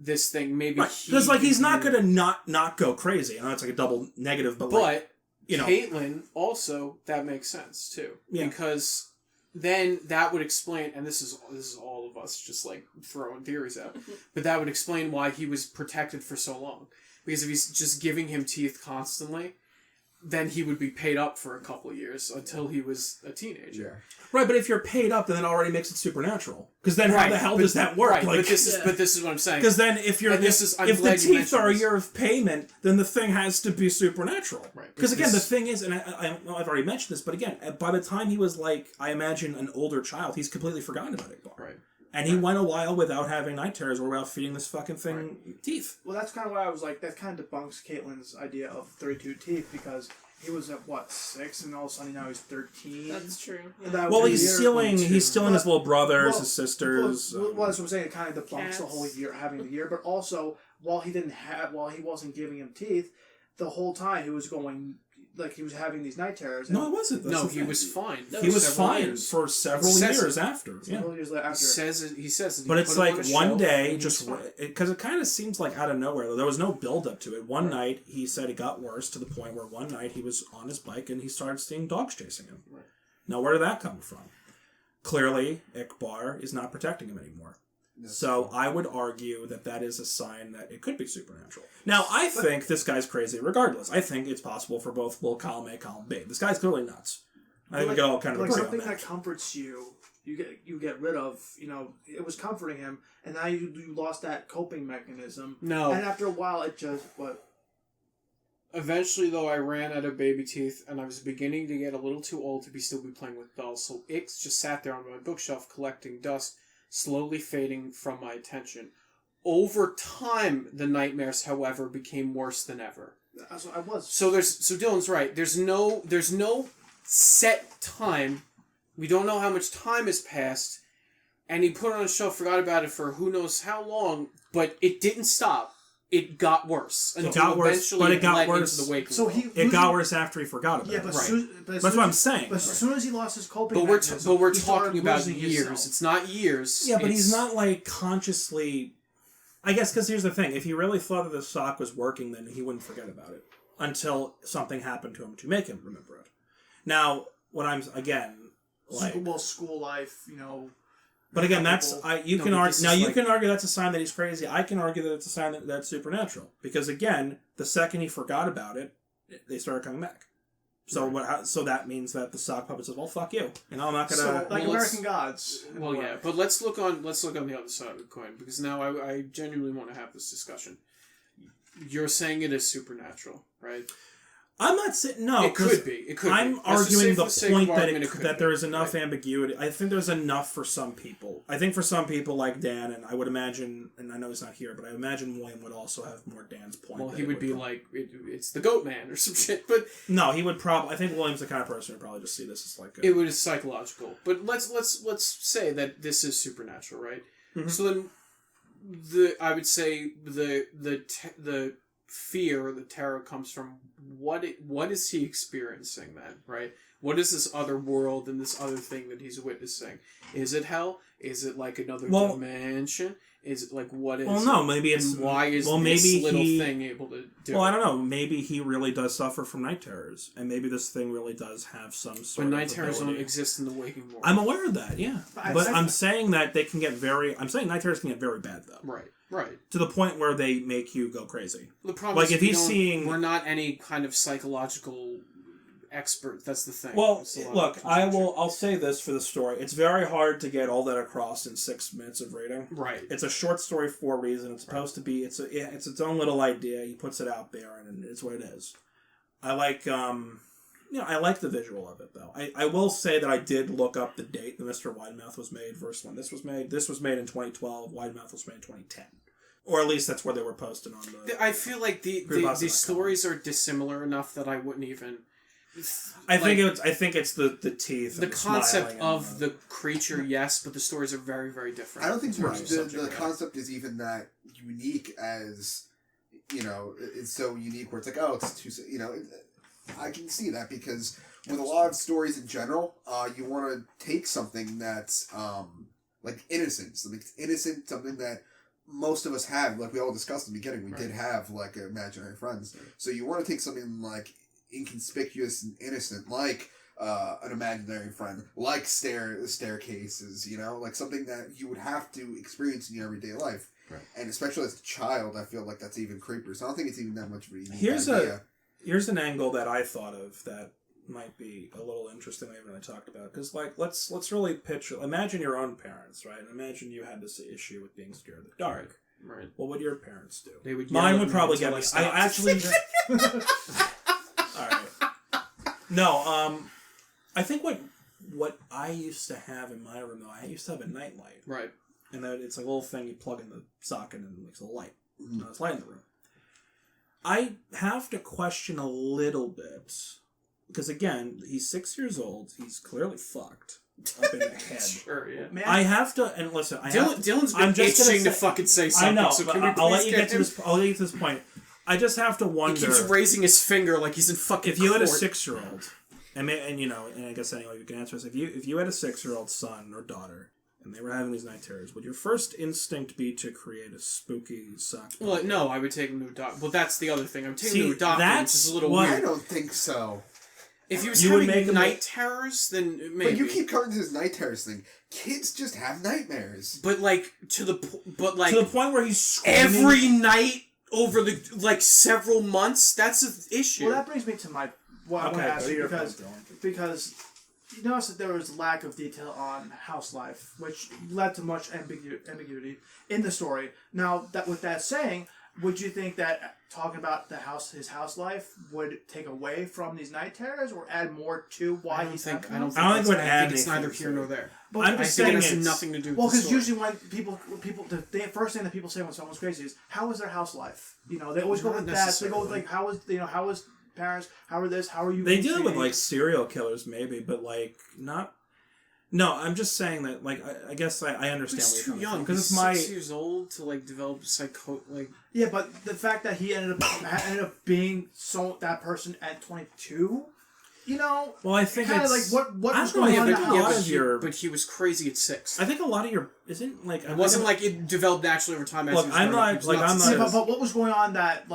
this thing maybe because he's not going to not go crazy. I know it's a double negative, but Caitlin also, that makes sense too, because then that would explain, and this is all of us just throwing theories out, but that would explain why he was protected for so long. Because if he's just giving him teeth constantly, then he would be paid up for a couple of years until he was a teenager. Yeah. Right, but if you're paid up, then it already makes it supernatural. Because then how the hell does that work? Right, but this is what I'm saying. Because then if the teeth are a year of payment, then the thing has to be supernatural. Right. Because again, the thing is, and I've already mentioned this, but again, by the time he was I imagine an older child, he's completely forgotten about Ickbarr. Right. And he went a while without having night terrors or without feeding this fucking thing teeth. Well, that's kind of why I was that kind of debunks Caitlin's idea of 32 teeth, because he was at 6, and all of a sudden now he's 13. That's true. Yeah. Well, he's stealing his little brothers, his sisters. Well, that's what I'm saying. It kind of debunks the whole year having the year, but also while he wasn't giving him teeth, the whole time he was going, like he was having these night terrors. No, it wasn't. No, he was fine. He was fine for several years after. Several years after. He says. But it's like one day, just because it kind of seems like out of nowhere. There was no build up to it. One night, he said it got worse to the point where one night he was on his bike and he started seeing dogs chasing him. Right. Now, where did that come from? Clearly, Ickbarr is not protecting him anymore. So I would argue that is a sign that it could be supernatural. Now, I think this guy's crazy regardless. I think it's possible for both column A, column B. This guy's clearly nuts. I think we can all kind of agree on that. Something that comforts you, you get rid of. It was comforting him, and now you lost that coping mechanism. No. And after a while, it just Eventually, though, I ran out of baby teeth, and I was beginning to get a little too old to still be playing with dolls. So Ix just sat there on my bookshelf collecting dust, slowly fading from my attention. Over time, the nightmares, however, became worse than ever. That's what I was. So Dylan's right. There's no set time. We don't know how much time has passed, and he put it on a shelf, forgot about it for who knows how long, but it didn't stop. It got worse. It got worse, but it got worse. It got worse after he forgot about it. But that's what I'm saying. But as soon as he lost his coping mechanism, but we're talking about years. It's not years. Yeah, but he's not like consciously. I guess because here's the thing: if he really thought that the sock was working, then he wouldn't forget about it until something happened to him to make him remember it. Now, when I'm again like school life, But again, you can argue that's a sign that he's crazy. I can argue that it's a sign that that's supernatural because again, the second he forgot about it, they started coming back. So so that means that the sock puppet says, "Well, fuck you," and I'm not gonna American Gods. Well, yeah, but let's look on the other side of the coin because now I genuinely want to have this discussion. You're saying it is supernatural, right? I'm not saying no. It could be. It could. I'm arguing the point that there is enough ambiguity. I think there's enough for some people. I think for some people like Dan, and I would imagine, and I know he's not here, but I imagine William would also have more Dan's point. Well, he would be like, it's the Goat Man or some shit. But no, he would probably. I think William's the kind of person who would probably just see this as like it was psychological. But let's say that this is supernatural, right? Mm-hmm. So then, I would say the fear or the terror comes from what is he experiencing then, right? What is this other world and this other thing that he's witnessing? Is it hell? Is it like another dimension? Is it like what is Well, no, maybe it's... And why is this little thing able to do Well, I don't know. Maybe he really does suffer from night terrors. And maybe this thing really does have some sort of But night terrors don't exist in the waking world. I'm aware of that, yeah. But I'm saying that they can get I'm saying night terrors can get very bad, though. Right. To the point where they make you go crazy. The problem is if he's seeing... We're not any kind of psychological expert. That's the thing. Well, look, I'll say this for the story. It's very hard to get all that across in 6 minutes of reading. Right. It's a short story for a reason. It's supposed to be... It's its own little idea. He puts it out there, and it's what it is. I like... I like the visual of it, though. I will say that I did look up the date that Mr. Widemouth was made versus when this was made. This was made in 2012. Widemouth was made in 2010. Or at least that's where they were posted on the... I feel like the stories are dissimilar enough that I wouldn't even... I think it's the teeth. The concept of the creature, yes, but the stories are very, very different. I don't think the concept is even that unique as, it's so unique where it's like, oh, it's too... I can see that because with a lot of stories in general, you want to take something that's like innocent, something innocent, something that most of us have, like we all discussed in the beginning, we did have like imaginary friends. So you want to take something like inconspicuous and innocent, like an imaginary friend, like staircases, like something that you would have to experience in your everyday life. Right. And especially as a child, I feel like that's even creepier. So I don't think it's even that much of a unique idea. Here's an angle that I thought of that might be a little interesting I haven't really talked about. Because, let's really picture... Imagine your own parents, right? Imagine you had this issue with being scared of the dark. Right. What would your parents do? They would Mine would probably get me... I actually... Alright. No, I think what I used to have in my room, though, I used to have a nightlight. Right. And then it's like a little thing you plug in the socket and it makes a light. Mm-hmm. It's light in the room. I have to question a little bit, because again, he's 6 years old. He's clearly fucked up in the head. Sure, yeah. Man, I have to, and listen, Dylan's been itching to fucking say something. I know, so but I'll let you get to this. I'll let you get to this point. I just have to He wonder. keeps raising his finger like he's in fucking if you had a court. 6-year-old, and I guess anyway you can answer this. If you had a 6-year-old son or daughter, and they were having these night terrors, would your first instinct be to create a spooky sock? Well, no, I would take him to adopt. Well, that's the other thing. I would take him to adopt, which is a little I weird. don't think so. If he was You would having make him night terrors, then maybe. But you keep coming to this night terrors thing. Kids just have nightmares. But to the point where he's screaming. every night over the several months. That's an issue. Well, that brings me to what I want to ask you your because point, Dylan. because you notice that there was lack of detail on house life, which led to much ambiguity in the story. Now, with that saying, would you think that talking about his house life would take away from these night terrors or add more to why he's having them? I don't think it would add it's neither anything here to nor it. there. But I'm I just think it saying has nothing to do with well, the because story. usually when people, the first thing that people say when someone's crazy is, "How is their house life?" They always go Not with that. They go with necessarily. how is parents? How are this? How are you? They do it with treating-" serial killers, maybe, but not. No, I'm just saying that. I guess I understand. He's what too you're young. because He's it's my. 6 years old to develop Yeah, but the fact that he ended up being that person at 22, Well, I think kind of it's like what I was don't know, going on yeah, in but the a lot house. of your. but he was crazy at 6. I think a lot of your isn't like. It wasn't like it developed naturally over time. As Look, he was I'm growing up. not- He was like, I'm nuts. not- Yeah, but what was going on that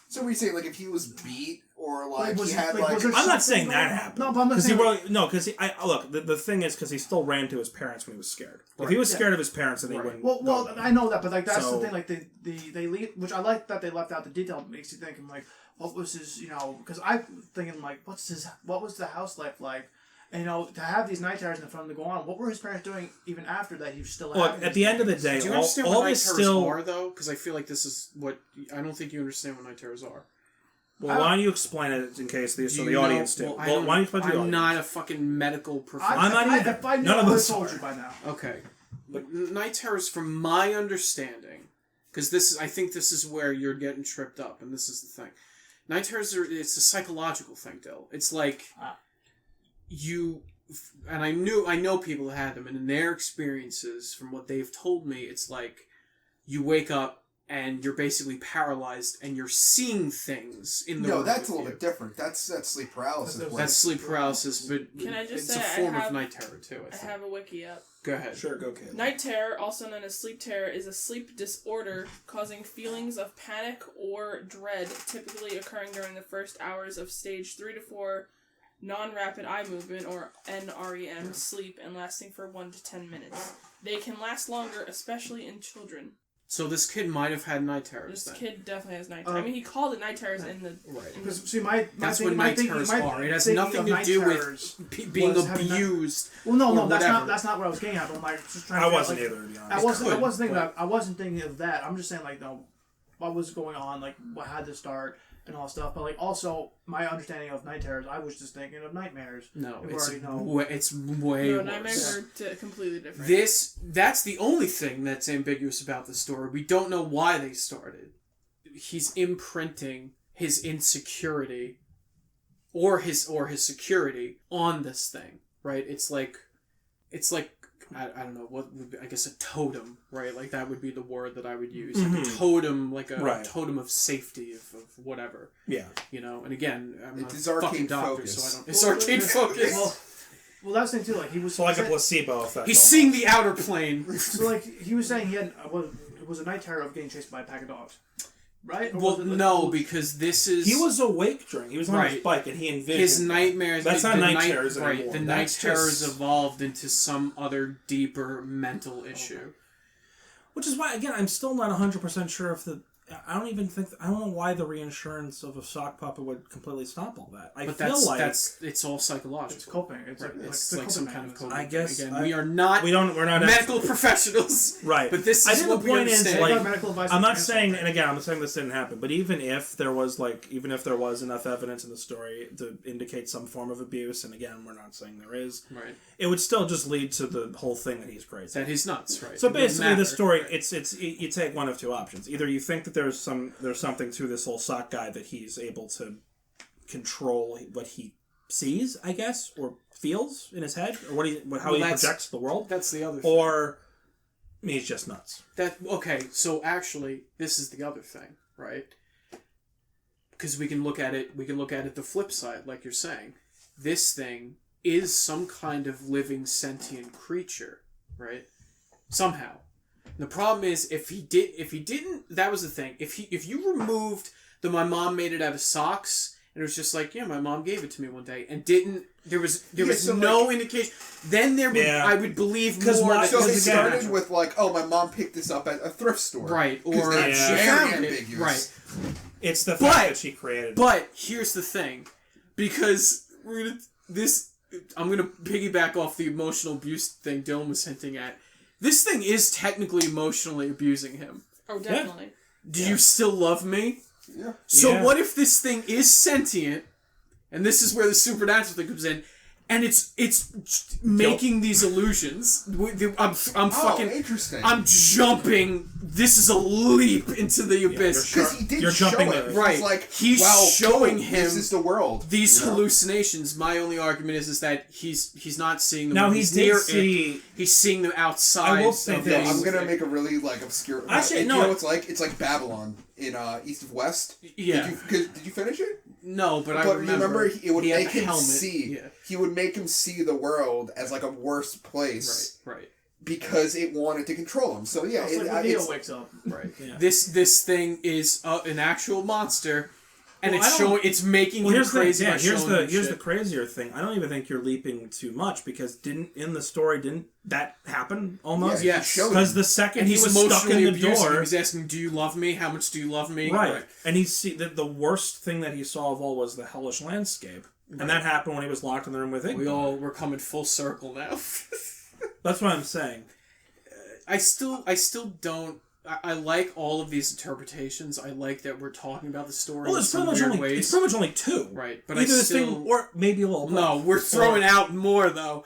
So we say if he was beat or was he it- had was there I'm not something saying that going on? happened. No, but I'm not because saying look. The thing is because he still ran to his parents when he was scared. If he was scared of his parents, then he wouldn't. Well, go. I know that, but that's So- the thing. They leave, which I like that they left out the detail. Makes you thinking what was his, because I'm thinking what was the house life like, and to have these night terrors and for them to go on. What were his parents doing even after that? He was still Look, having at these the end of the things? day, Do you all understand what night this terrors still. are, though? Because I feel like this is what I don't think you understand what night terrors are. Well, why don't you explain it in case the audience do? Well, Why don't you explain to the I'm audience? not a fucking medical professional. I'm not either. If I knew, None I of would have us told are. you by now. Okay, but night terrors, from my understanding, because I think this is where you're getting tripped up, and this is the thing. Night terrors it's a psychological thing, Dill. It's like and I know people who had them, and in their experiences, from what they've told me, it's like you wake up and you're basically paralyzed, and you're seeing things in the room. No, that's with a little you. bit different. That's sleep paralysis. That's sleep paralysis, but Can I just it's say a form of night terror too. I I think. have a wiki up. Go ahead. Sure, go, Caleb. Night terror, also known as sleep terror, is a sleep disorder causing feelings of panic or dread, typically occurring during the first hours of stage 3 to 4 non-rapid eye movement, or NREM, sleep, and lasting for 1 to 10 minutes. They can last longer, especially in children. So this kid might have had night terrors This then. kid definitely has night terrors. I mean, he called it night terrors in the... Right. Because see, my That's thinking, what night terrors are. It has nothing to do with being was having abused. Well, no, or that's whatever. not what I was getting at. But I'm just trying. I to wasn't figure, either, to be honest. I wasn't thinking. but- I wasn't thinking of that. I'm just saying what was going on, what had to start and all stuff. But also my understanding of night terrors, I was just thinking of nightmares. No, We it's already know. it's way No, worse. nightmares are completely different. That's the only thing that's ambiguous about the story. We don't know why they started. He's imprinting his insecurity or his security on this thing, right? It's like I don't know what would be, I guess a totem, right? Like that would be the word that I would use. Like a totem, like a totem of safety of whatever. Yeah. And again, I'm not It's a arcane fucking doctor, focus. so I don't. It's arcane focus. Well, that's the thing too. He was So like a placebo effect. He's almost. seeing the outer plane. So he was saying he had it was a night terror of getting chased by a pack of dogs, right? Or Well, was it no, because this is He was awake he was on his Right. bike and he envisioned his nightmares. That's the not night terrors right? anymore. The night That's terrors just- evolved into some other deeper mental issue. Which is why, again, I'm still not 100% sure if I don't know why the reinsurance of a sock puppet would completely stop all that. But feel like it's all psychological. It's coping. It's Right. It's a like some kind of mechanism. coping. I guess Again, I- we are not we're not medical professionals, right. But this I is think what the we point is understand. Like, medical advice I'm not against saying, all and again, I'm not saying this didn't happen, but even if there was enough evidence in the story to indicate some form of abuse, and again, we're not saying there is, right? it would still just lead to the whole thing that he's crazy. That he's nuts, right? So It wouldn't basically, the matter. story you take one of two options. Either you think that there's something to this whole sock guy that he's able to control what he sees, I guess, or feels in his head, or how he projects the world, That's the other thing. or he's just nuts. Okay, so actually, this is the other thing, right? because we can look at it the flip side, like you're saying. This thing is some kind of living sentient creature, right? Somehow. The problem is if he didn't, that was the thing. If you removed my mom made it out of socks, and it was just like, yeah, my mom gave it to me one day, and there was no indication. Then I would believe more. So it started with like, oh, my mom picked this up at a thrift store, right? Or that's she very found ambiguous. it, right? It's the fact that she created it. But here's the thing, because I'm gonna piggyback off the emotional abuse thing Dylan was hinting at. This thing is technically emotionally abusing him. Oh, definitely. Yeah. Do you still love me? Yeah. So what if this thing is sentient, and this is where the supernatural thing comes in, and it's making these illusions. I'm fucking interesting. I'm jumping. This is a leap into the abyss. Because he did show it. Right. He's like, he's showing him this is the world. These hallucinations. My only argument is that he's not seeing them. Now he's seeing them outside. I will say this. I'm gonna make a really like obscure. Actually, no. You know what it's like? It's like Babylon in East of West. Yeah. Did you finish it? No, but I remember it would make him helmet. see. Yeah. He would make him see the world as like a worse place. Right. Because it wanted to control him. So yeah, it's like when Neo wakes up. Right. Yeah. This thing is an actual monster, and it's making him crazy. Here's the crazier thing. I don't even think you're leaping too much, because didn't that happen almost? Yeah, yes. Because the second and he was stuck in the door, he was asking, "Do you love me? How much do you love me?" Right. And the worst thing that he saw of all was the hellish landscape, and that happened when he was locked in the room with Ickbarr. We're coming full circle now. That's what I'm saying. I still don't. I like all of these interpretations. I like that we're talking about the story in some weird ways. It's pretty much only two. Right. But either this thing or maybe a little. No, we're throwing out more though.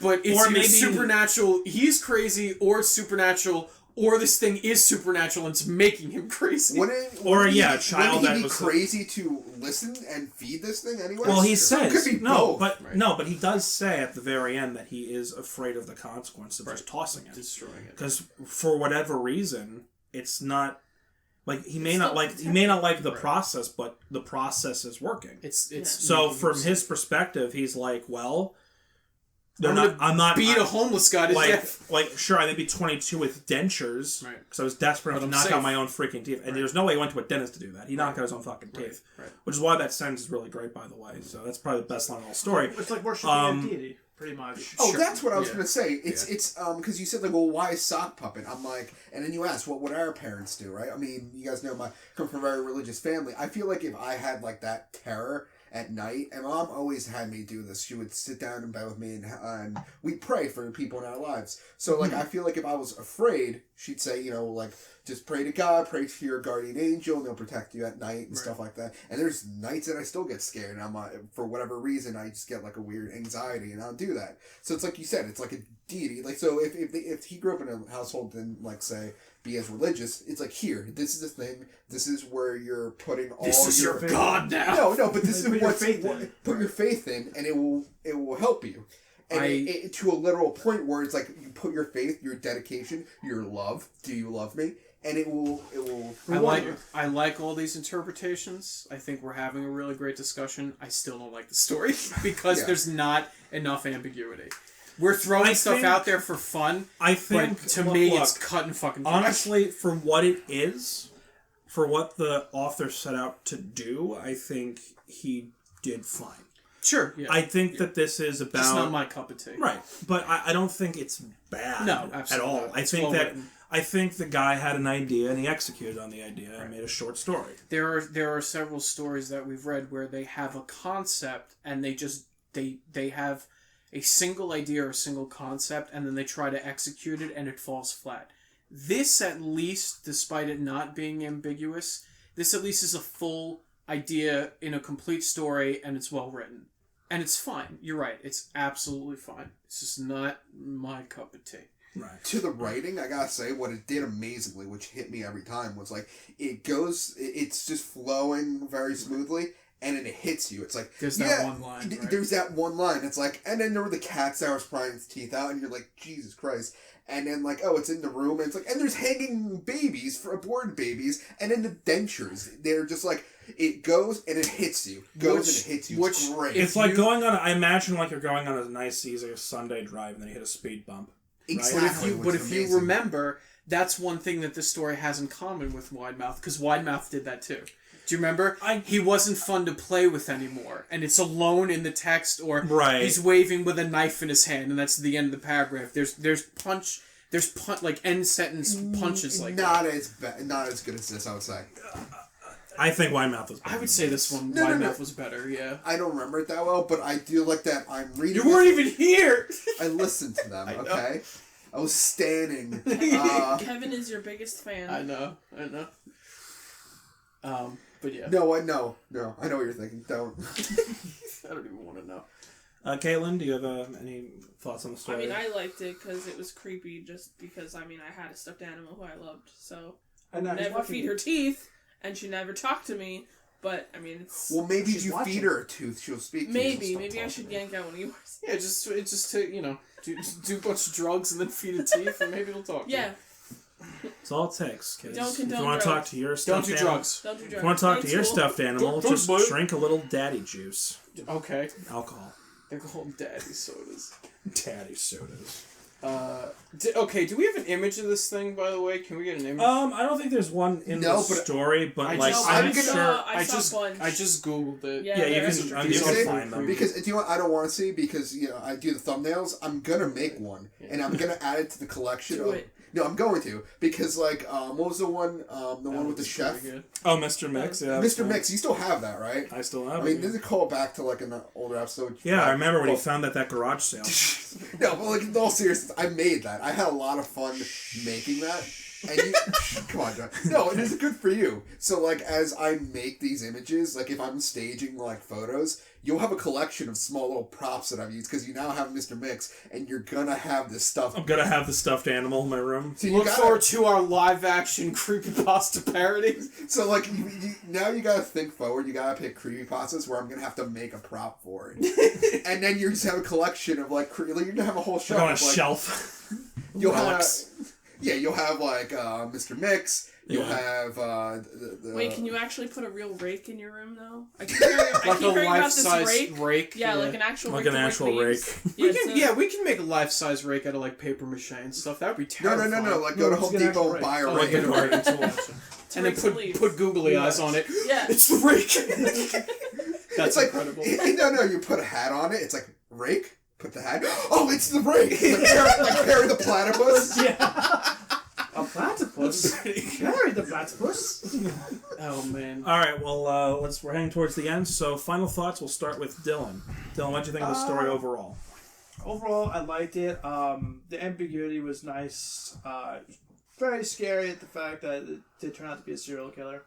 But it's either supernatural. He's crazy, or it's supernatural, or this thing is supernatural and it's making him crazy. A child that was crazy to listen and feed this thing anyway. Well, he says could be no, both. but he does say at the very end that he is afraid of the consequence of just tossing it, destroying it. Because for whatever reason, it's not like he may not like the process, but the process is working. So from his perspective, he's like, well. I'm not beat a homeless guy to death. Sure, I may be 22 with dentures because I was desperate to knock out my own freaking teeth, and there's no way he went to a dentist to do that. He knocked out his own fucking teeth, which is why that sentence is really great, by the way. So that's probably the best line of the whole story. It's like worshiping a deity, pretty much. Oh, that's what I was gonna say. It's because you said like, well, why sock puppet? I'm like, and then you asked, what would our parents do, right? I mean, you guys know I come from a very religious family. I feel like if I had like that terror at night, and Mom always had me do this. She would sit down in bed with me, and we'd pray for people in our lives. So, like, I feel like if I was afraid, she'd say, just pray to God, pray to your guardian angel, and they'll protect you at night and stuff like that. And there's nights that I still get scared, and for whatever reason, I just get, like, a weird anxiety, and I'll do that. So it's like you said, it's like a deity. Like, so if he grew up in a household and, like, say, be as religious, it's like, here, this is the thing, this is where you're putting all your God now. No, but this is put your faith in, and it will help you. And to a literal point where it's like you put your faith, your dedication, your love. Do you love me? And it will. I like all these interpretations. I think we're having a really great discussion. I still don't like the story because there's not enough ambiguity. We're throwing stuff out there for fun. I think, but to me, it's cut and fucking dry. Honestly, for what it is, for what the author set out to do, I think he did fine. Sure. Yeah. I think that this is about. It's not my cup of tea. Right, but I don't think it's bad. No, absolutely at all. not. I think the guy had an idea and he executed on the idea and made a short story. There are several stories that we've read where they have a concept and they have a single idea or a single concept, and then they try to execute it, and it falls flat. This, at least, despite it not being ambiguous, this at least is a full idea in a complete story, and it's well written. And it's fine. You're right. It's absolutely fine. It's just not my cup of tea. Right. To the writing, I gotta say, what it did amazingly, which hit me every time, was like, it's just flowing very smoothly, and then it hits you. It's like, There's that one line, right? There's that one line. It's like, and then there were the cats that was prying its teeth out, and you're like, Jesus Christ. And then, like, oh, it's in the room, and it's like, and there's hanging babies, aborted babies, and then the dentures. They're just like, it goes and it hits you. And it hits you. It's great. It's like going on, I imagine like you're going on a nice, easy Sunday drive, and then you hit a speed bump. Exactly. But if you remember, that's one thing that this story has in common with Wide Mouth, because Wide Mouth did that too. Do you remember? He wasn't fun to play with anymore, and it's alone in the text, or he's waving with a knife in his hand, and that's the end of the paragraph. There's like end sentence punches like not as good as this, I would say. I think Wide Mouth was better. I would say this one, Wide Mouth was better, yeah. I don't remember it that well, but I do like that I'm reading. You weren't even here! I listened to them, okay? I was standing. Kevin is your biggest fan. I know. But yeah. No, I know what you're thinking. Don't. I don't even want to know. Caitlin, do you have any thoughts on the story? I mean, I liked it because it was creepy just because, I mean, I had a stuffed animal who I loved, so I never feed her teeth, and she never talked to me, but, I mean, it's... Well, maybe if you feed her a tooth, she'll speak to you. Maybe I should yank out one of yours. Yeah, just to, you know, do a bunch of drugs and then feed a teeth, and maybe it'll talk to you. It's all it takes, kids. Don't condone if you want to talk to your stuffed animal, drugs. Don't do drugs. If you want to talk to your stuffed animal, just drink a little daddy juice. Okay. Alcohol. They're called daddy sodas. Daddy sodas. Okay, do we have an image of this thing, by the way? Can we get an image? I don't think there's one in the story, but I just Googled it. Yeah, you can find them. Because, do you know what I don't want to see? Because, you know, I do the thumbnails. I'm going to make one. And I'm going to add it to the collection. No, I'm going to. Because, like, what was the one? The one with the chef? Oh, Mr. Mix, yeah. Mr. Mix, you still have that, right? I still have it. I mean, this is a call back to, like, an older episode. Yeah, I remember when he found that garage sale. No, but, like, in all seriousness, I made that. I had a lot of fun making that. And you... Come on, John. No, it is good for you. So, like, as I make these images, like, if I'm staging, like, photos, you'll have a collection of small little props that I've used, because you now have Mr. Mix, and you're gonna have this stuff. I'm gonna have the stuffed animal in my room. So look forward to our live-action creepypasta parodies. So, like, now you gotta think forward. You gotta pick creepypastas where I'm gonna have to make a prop for it. And then you just have a collection of, like, you're gonna have a whole shelf. On a shelf. You'll have... Yeah, you'll have, like, Mr. Mix. You'll have, Wait, can you actually put a real rake in your room, though? I keep hearing about this rake. Yeah, like an actual rake. Like an actual rake. We can make a life-size rake out of, like, paper mache and stuff. That would be terrifying. No. Like, go to Home Depot and buy a rake. And then put googly eyes on it. Yeah. It's the rake. That's like, incredible. No, you put a hat on it. It's like, rake? Put the hat. Oh, it's the rake. Like Perry the Platypus. Yeah. A platypus? Perry the Platypus? Oh, man. All right, well, we're heading towards the end, so final thoughts. We'll start with Dylan. Dylan, what did you think of the story overall? Overall, I liked it. The ambiguity was nice. Very scary at the fact that it did turn out to be a serial killer.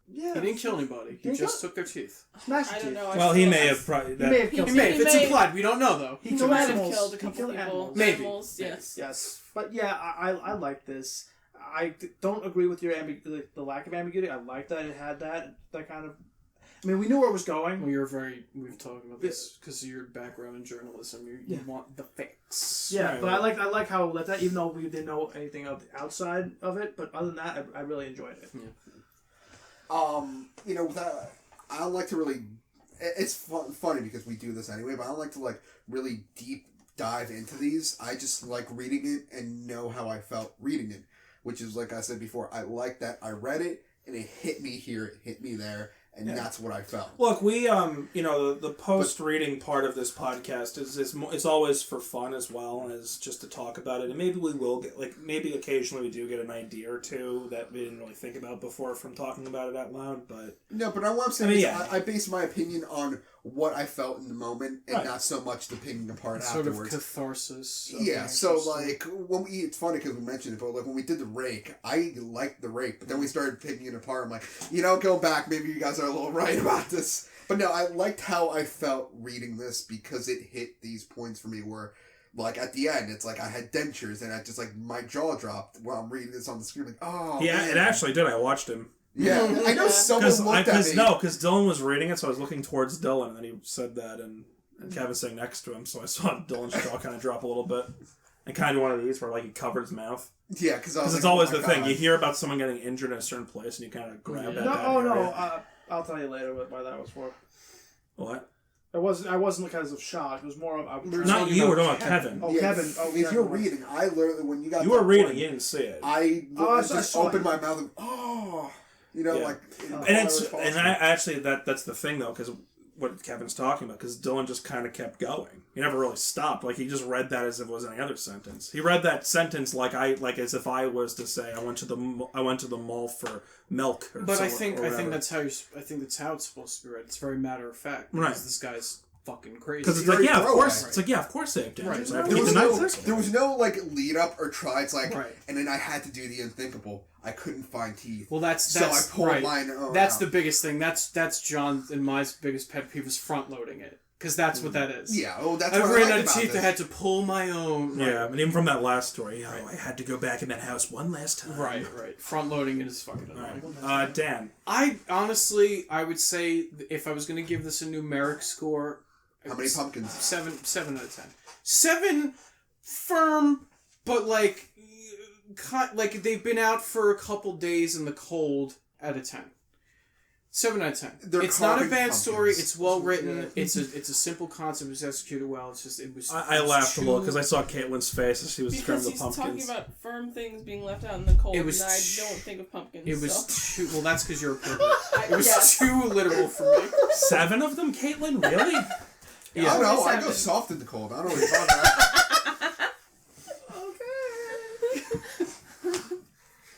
Yeah, he didn't kill anybody. He just took their teeth. Smashed I don't know. Well, he may have probably... He may have killed It's implied. We don't know, though. He might have killed a couple people. Animals. Maybe. Animals, yes. But yeah, I like this. I don't agree with your the lack of ambiguity. I like that it had that kind of... I mean, we knew where it was going. Well, we've talked about this because of your background in journalism. You want the facts. Yeah, right. But I like how that, even though we didn't know anything of the outside of it, but other than that, I really enjoyed it. Yeah. You know, I don't like to really... It's funny because we do this anyway, but I don't like to, like, really deep dive into these. I just like reading it and know how I felt reading it, which is, like I said before, I like that I read it, and it hit me here, it hit me there, and that's what I felt. Look, we, you know, the post-reading part of this podcast it's always for fun as well as just to talk about it. And maybe we will get, like, maybe occasionally we do get an idea or two that we didn't really think about before from talking about it out loud, but... No, but what I'm saying is I base my opinion on what I felt in the moment and not so much the picking apart afterwards. Sort of catharsis. Yeah, so, like, it's funny because we mentioned it, but, like, when we did the rake, I liked the rake, but then we started picking it apart. I'm like, you know, go back, maybe you guys are a little right about this. But no, I liked how I felt reading this because it hit these points for me where, like, at the end, it's like I had dentures and I just, like, my jaw dropped while I'm reading this on the screen. Like, oh, yeah, man. it actually did. I watched him. Yeah, I know someone looked at me. Because Dylan was reading it, so I was looking towards Dylan, and then he said that, and Kevin's sitting next to him, so I saw Dylan's jaw kind of drop a little bit. And kind of one of these where, like, he covered his mouth. Yeah, because it's always the thing. You hear about someone getting injured in a certain place, and you kind of grab that. I'll tell you later why that was for. What? I wasn't because of shock. It was more of... Not you, we're talking about Kevin. Oh, yeah, Kevin. Oh, if you're reading, I literally, when you got you were reading, you didn't see it. I just opened my mouth and, actually, that's the thing, though, because what Kevin's talking about, because Dylan just kind of kept going. He never really stopped. Like, he just read that as if it was any other sentence. He read that sentence like as if I was to say I went to the mall for milk. But I think that's how it's supposed to be read. It's very matter of fact. Because this guy's fucking crazy. Because it's like, yeah, of course. Right. It's like, yeah, of course they have dangers. Right. There was no like lead up or try. It's like, and then I had to do the unthinkable. I couldn't find teeth. Well, so I pulled mine. That's the biggest thing. That's John and my biggest pet peeve is front loading it. Because that's what that is. Yeah, that's I what ran out of teeth. I had to pull my own. Yeah, and even from that last story, I had to go back in that house one last time. Right. Front loading it is fucking annoying. Dan. I would say if I was going to give this a numeric score, how many pumpkins? 7 out of 10. 7 firm, but like they've been out for a couple days in the cold. Out of 10. 7 out of 10. It's not a bad story. It's well written. Yeah. It's a simple concept. It's executed well. It's just I laughed a little because I saw Caitlin's face as she was describing the pumpkins. Because he's talking about firm things being left out in the cold, and I don't think of pumpkins. It was too... Well, that's because you're a pervert. It was too literal for me. 7 of them, Caitlin? Really? Yeah. I don't know. I go soft in the cold. I don't know what you're talking about.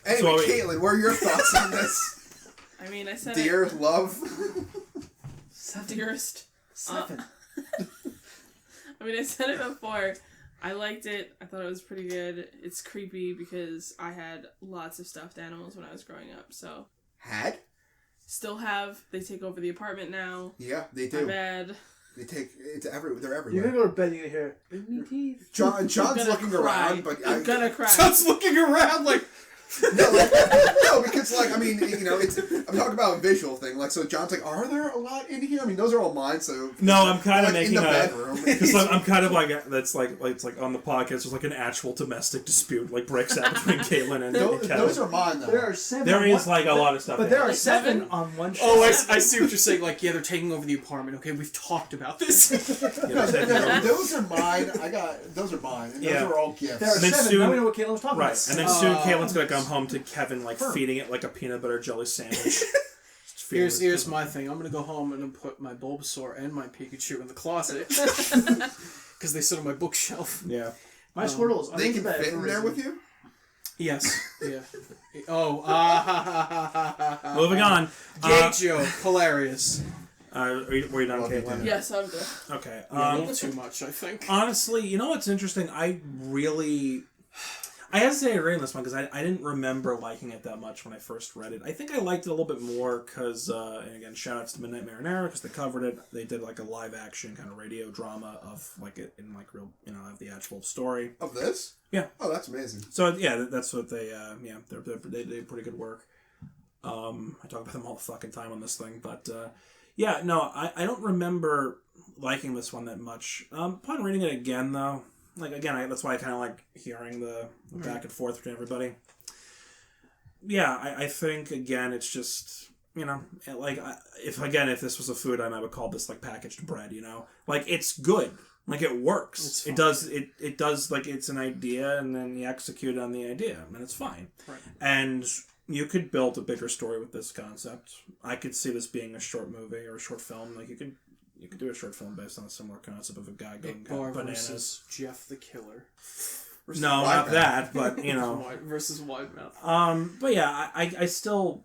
Okay. Anyway, Caitlin, what are your thoughts on this? I mean, I said Dear love. Dearest. 7. I mean, I said it before. I liked it. I thought it was pretty good. It's creepy because I had lots of stuffed animals when I was growing up, so... Had? Still have. They take over the apartment now. Yeah, they do. My bad. They're everywhere. You're gonna go to bed and you're gonna hear, bring me teeth. John's looking around, but I'm gonna cry. John's looking around like... No, because like I mean, I'm talking about a visual thing. Like, so John's like, are there a lot in here? I mean, those are all mine. So no, I'm kind of making in the bedroom. Because I'm kind of like that's like it's like on the podcast. There's like an actual domestic dispute like breaks out between Caitlin and Kevin. Those are mine though. There are 7. There is like a lot of stuff, but there are 7 on one show. Oh, I see what you're saying. Like, yeah, they're taking over the apartment. Okay, we've talked about this. Those are mine. Those are mine. And those are all gifts. There are 7. Now we know what Caitlin was talking about. Right, and then soon Caitlin's gonna come home to Kevin like feeding it like a peanut butter jelly sandwich. Here's my thing. I'm gonna go home and put my Bulbasaur and my Pikachu in the closet because they sit on my bookshelf. Yeah, my Squirtles. They can fit in there with you. Yes. Yeah. Oh. Moving on. Gay joke. Hilarious. Were you done, Caitlin? Yes, I'm done. Okay. A little too much, I think. Honestly, you know what's interesting? I hesitated reading this one because I didn't remember liking it that much when I first read it. I think I liked it a little bit more because, and again, shout-outs to Midnight Marinara because they covered it. They did like a live-action kind of radio drama of like it in like real, of the actual story. Of this? Yeah. Oh, that's amazing. So, yeah, that's what they did pretty good work. I talk about them all the fucking time on this thing, but, yeah, no, I don't remember liking this one that much. Upon reading it again, though, like, again, that's why I kind of like hearing the back and forth between everybody. Yeah, I think, again, it's just, like, if this was a food item, I would call this, like, packaged bread, Like, it's good. Like, it works. It does, like, it's an idea, and then you execute on the idea, and it's fine. Right. And you could build a bigger story with this concept. I could see this being a short movie or a short film. Like, you could do a short film based on a similar concept of a guy going bananas. Versus Jeff the Killer. No, not that, but versus Widemouth. But yeah, I still,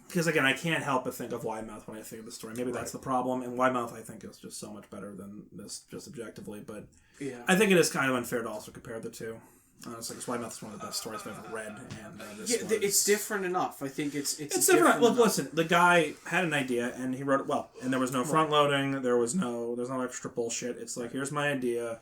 because again, I can't help but think of Widemouth when I think of the story. Maybe that's the problem, and Widemouth I think is just so much better than this, just objectively. But yeah, I think it is kind of unfair to also compare the two. Honestly, because Widemouth is one of the best stories I've ever read, and it's different enough. I think it's different. Look, listen, the guy had an idea and he wrote it well, and there was no front loading. There's no extra bullshit. It's like, here's my idea.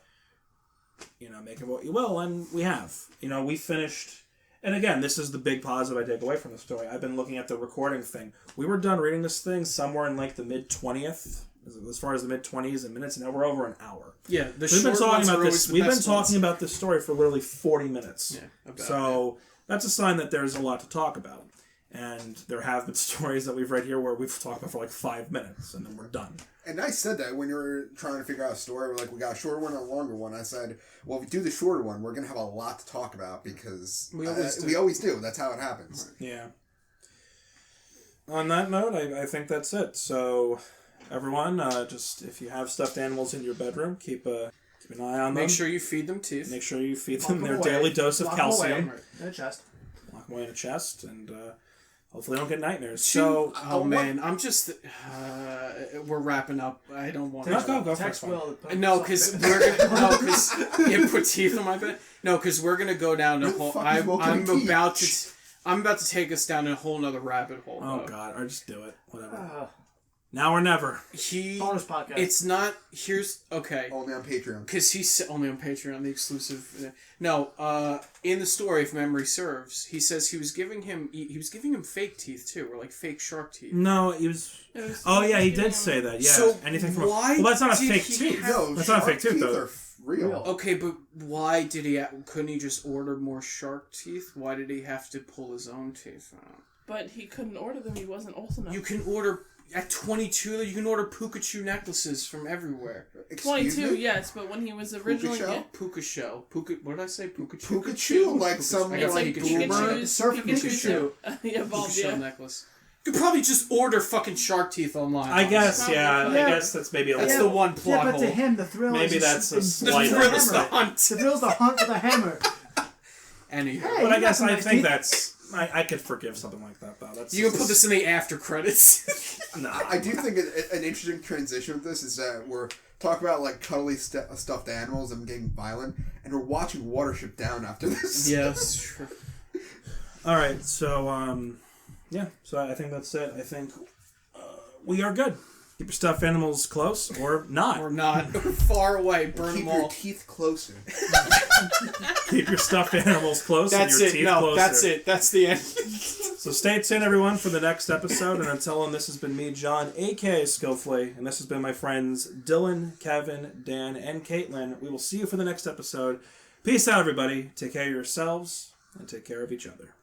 Make it what you will, and we have. We finished, And again, this is the big positive I take away from the story. I've been looking at the recording thing. We were done reading this thing somewhere in like the mid-20th, as far as the mid-20s and minutes, and now we're over an hour. Yeah, the We've been short talking ones about are this. always the We've been best talking ones. about this story for literally 40 minutes. Yeah, about so that's a sign that there's a lot to talk about. And there have been stories that we've read here where we've talked about for like 5 minutes, and then we're done. And I said that when you were trying to figure out a story, we're like, we got a shorter one and a longer one. I said, well, if we do the shorter one, we're going to have a lot to talk about because we always do. That's how it happens. Right. Yeah. On that note, I think that's it. So, everyone, just if you have stuffed animals in your bedroom, keep an eye on them. Make sure you feed them teeth. Make sure you feed them their daily dose of calcium. In a chest. Lock them away in a chest, and hopefully don't get nightmares. Man, I'm just... we're wrapping up. I don't want to... Go Text Will. No, because we're gonna... No, because... You put teeth on my bed? No, because we're gonna go down a whole... I'm about to take us down a whole nother rabbit hole. Oh, God. Or just do it. Whatever. Now or never. Bonus podcast. It's not... Here's... Okay. Only on Patreon. Because he's only on Patreon, the exclusive... No, in the story, if memory serves, he says he was giving him fake teeth, too, or like fake shark teeth. No, he was... Oh, yeah, he did say that, yeah. So anything from... why Well, that's not a did fake he tooth. No, that's not a fake tooth, teeth though. are real. Okay, but why did he... Couldn't he just order more shark teeth? Why did he have to pull his own teeth out? But he couldn't order them. He wasn't old enough. You can order... At 22, you can order Pikachu necklaces from everywhere. Excuse 22, me? yes, but when he was originally... Pikachu? What did I say? Pikachu? Pikachu? Like some I got like Pikachu. boomer? Surf Pikachu. He evolved, Pikachu yeah. necklace. You could probably just order fucking shark teeth online. I guess, Probably. yeah. I Yeah. guess that's maybe a That's little... the one plot Yeah, but hole. to him, the thrill Maybe is... that's a in- slight- The Like thrill is the hammer. hunt. The thrill is the hunt with a hammer. Anyhow. Hey, But I you guess got some I nice think teeth. that's... I could forgive something like that, though. That's You can put this in the after credits. Nah. I do think an interesting transition with this is that we're talking about like cuddly stuffed animals and getting violent, and we're watching Watership Down after this. Yes, sure. All right, so, yeah. So I think that's it. I think we are good. Keep your stuffed animals close, or not. Or not. Far away. Burn Keep them your all. teeth closer. Keep your stuffed animals close That's and your it. teeth No, closer. that's it. That's the end. So stay tuned, everyone, for the next episode. And until then, this has been me, John, a.k.a. Skillflay, and this has been my friends Dylan, Kevin, Dan, and Caitlin. We will see you for the next episode. Peace out, everybody. Take care of yourselves, and take care of each other.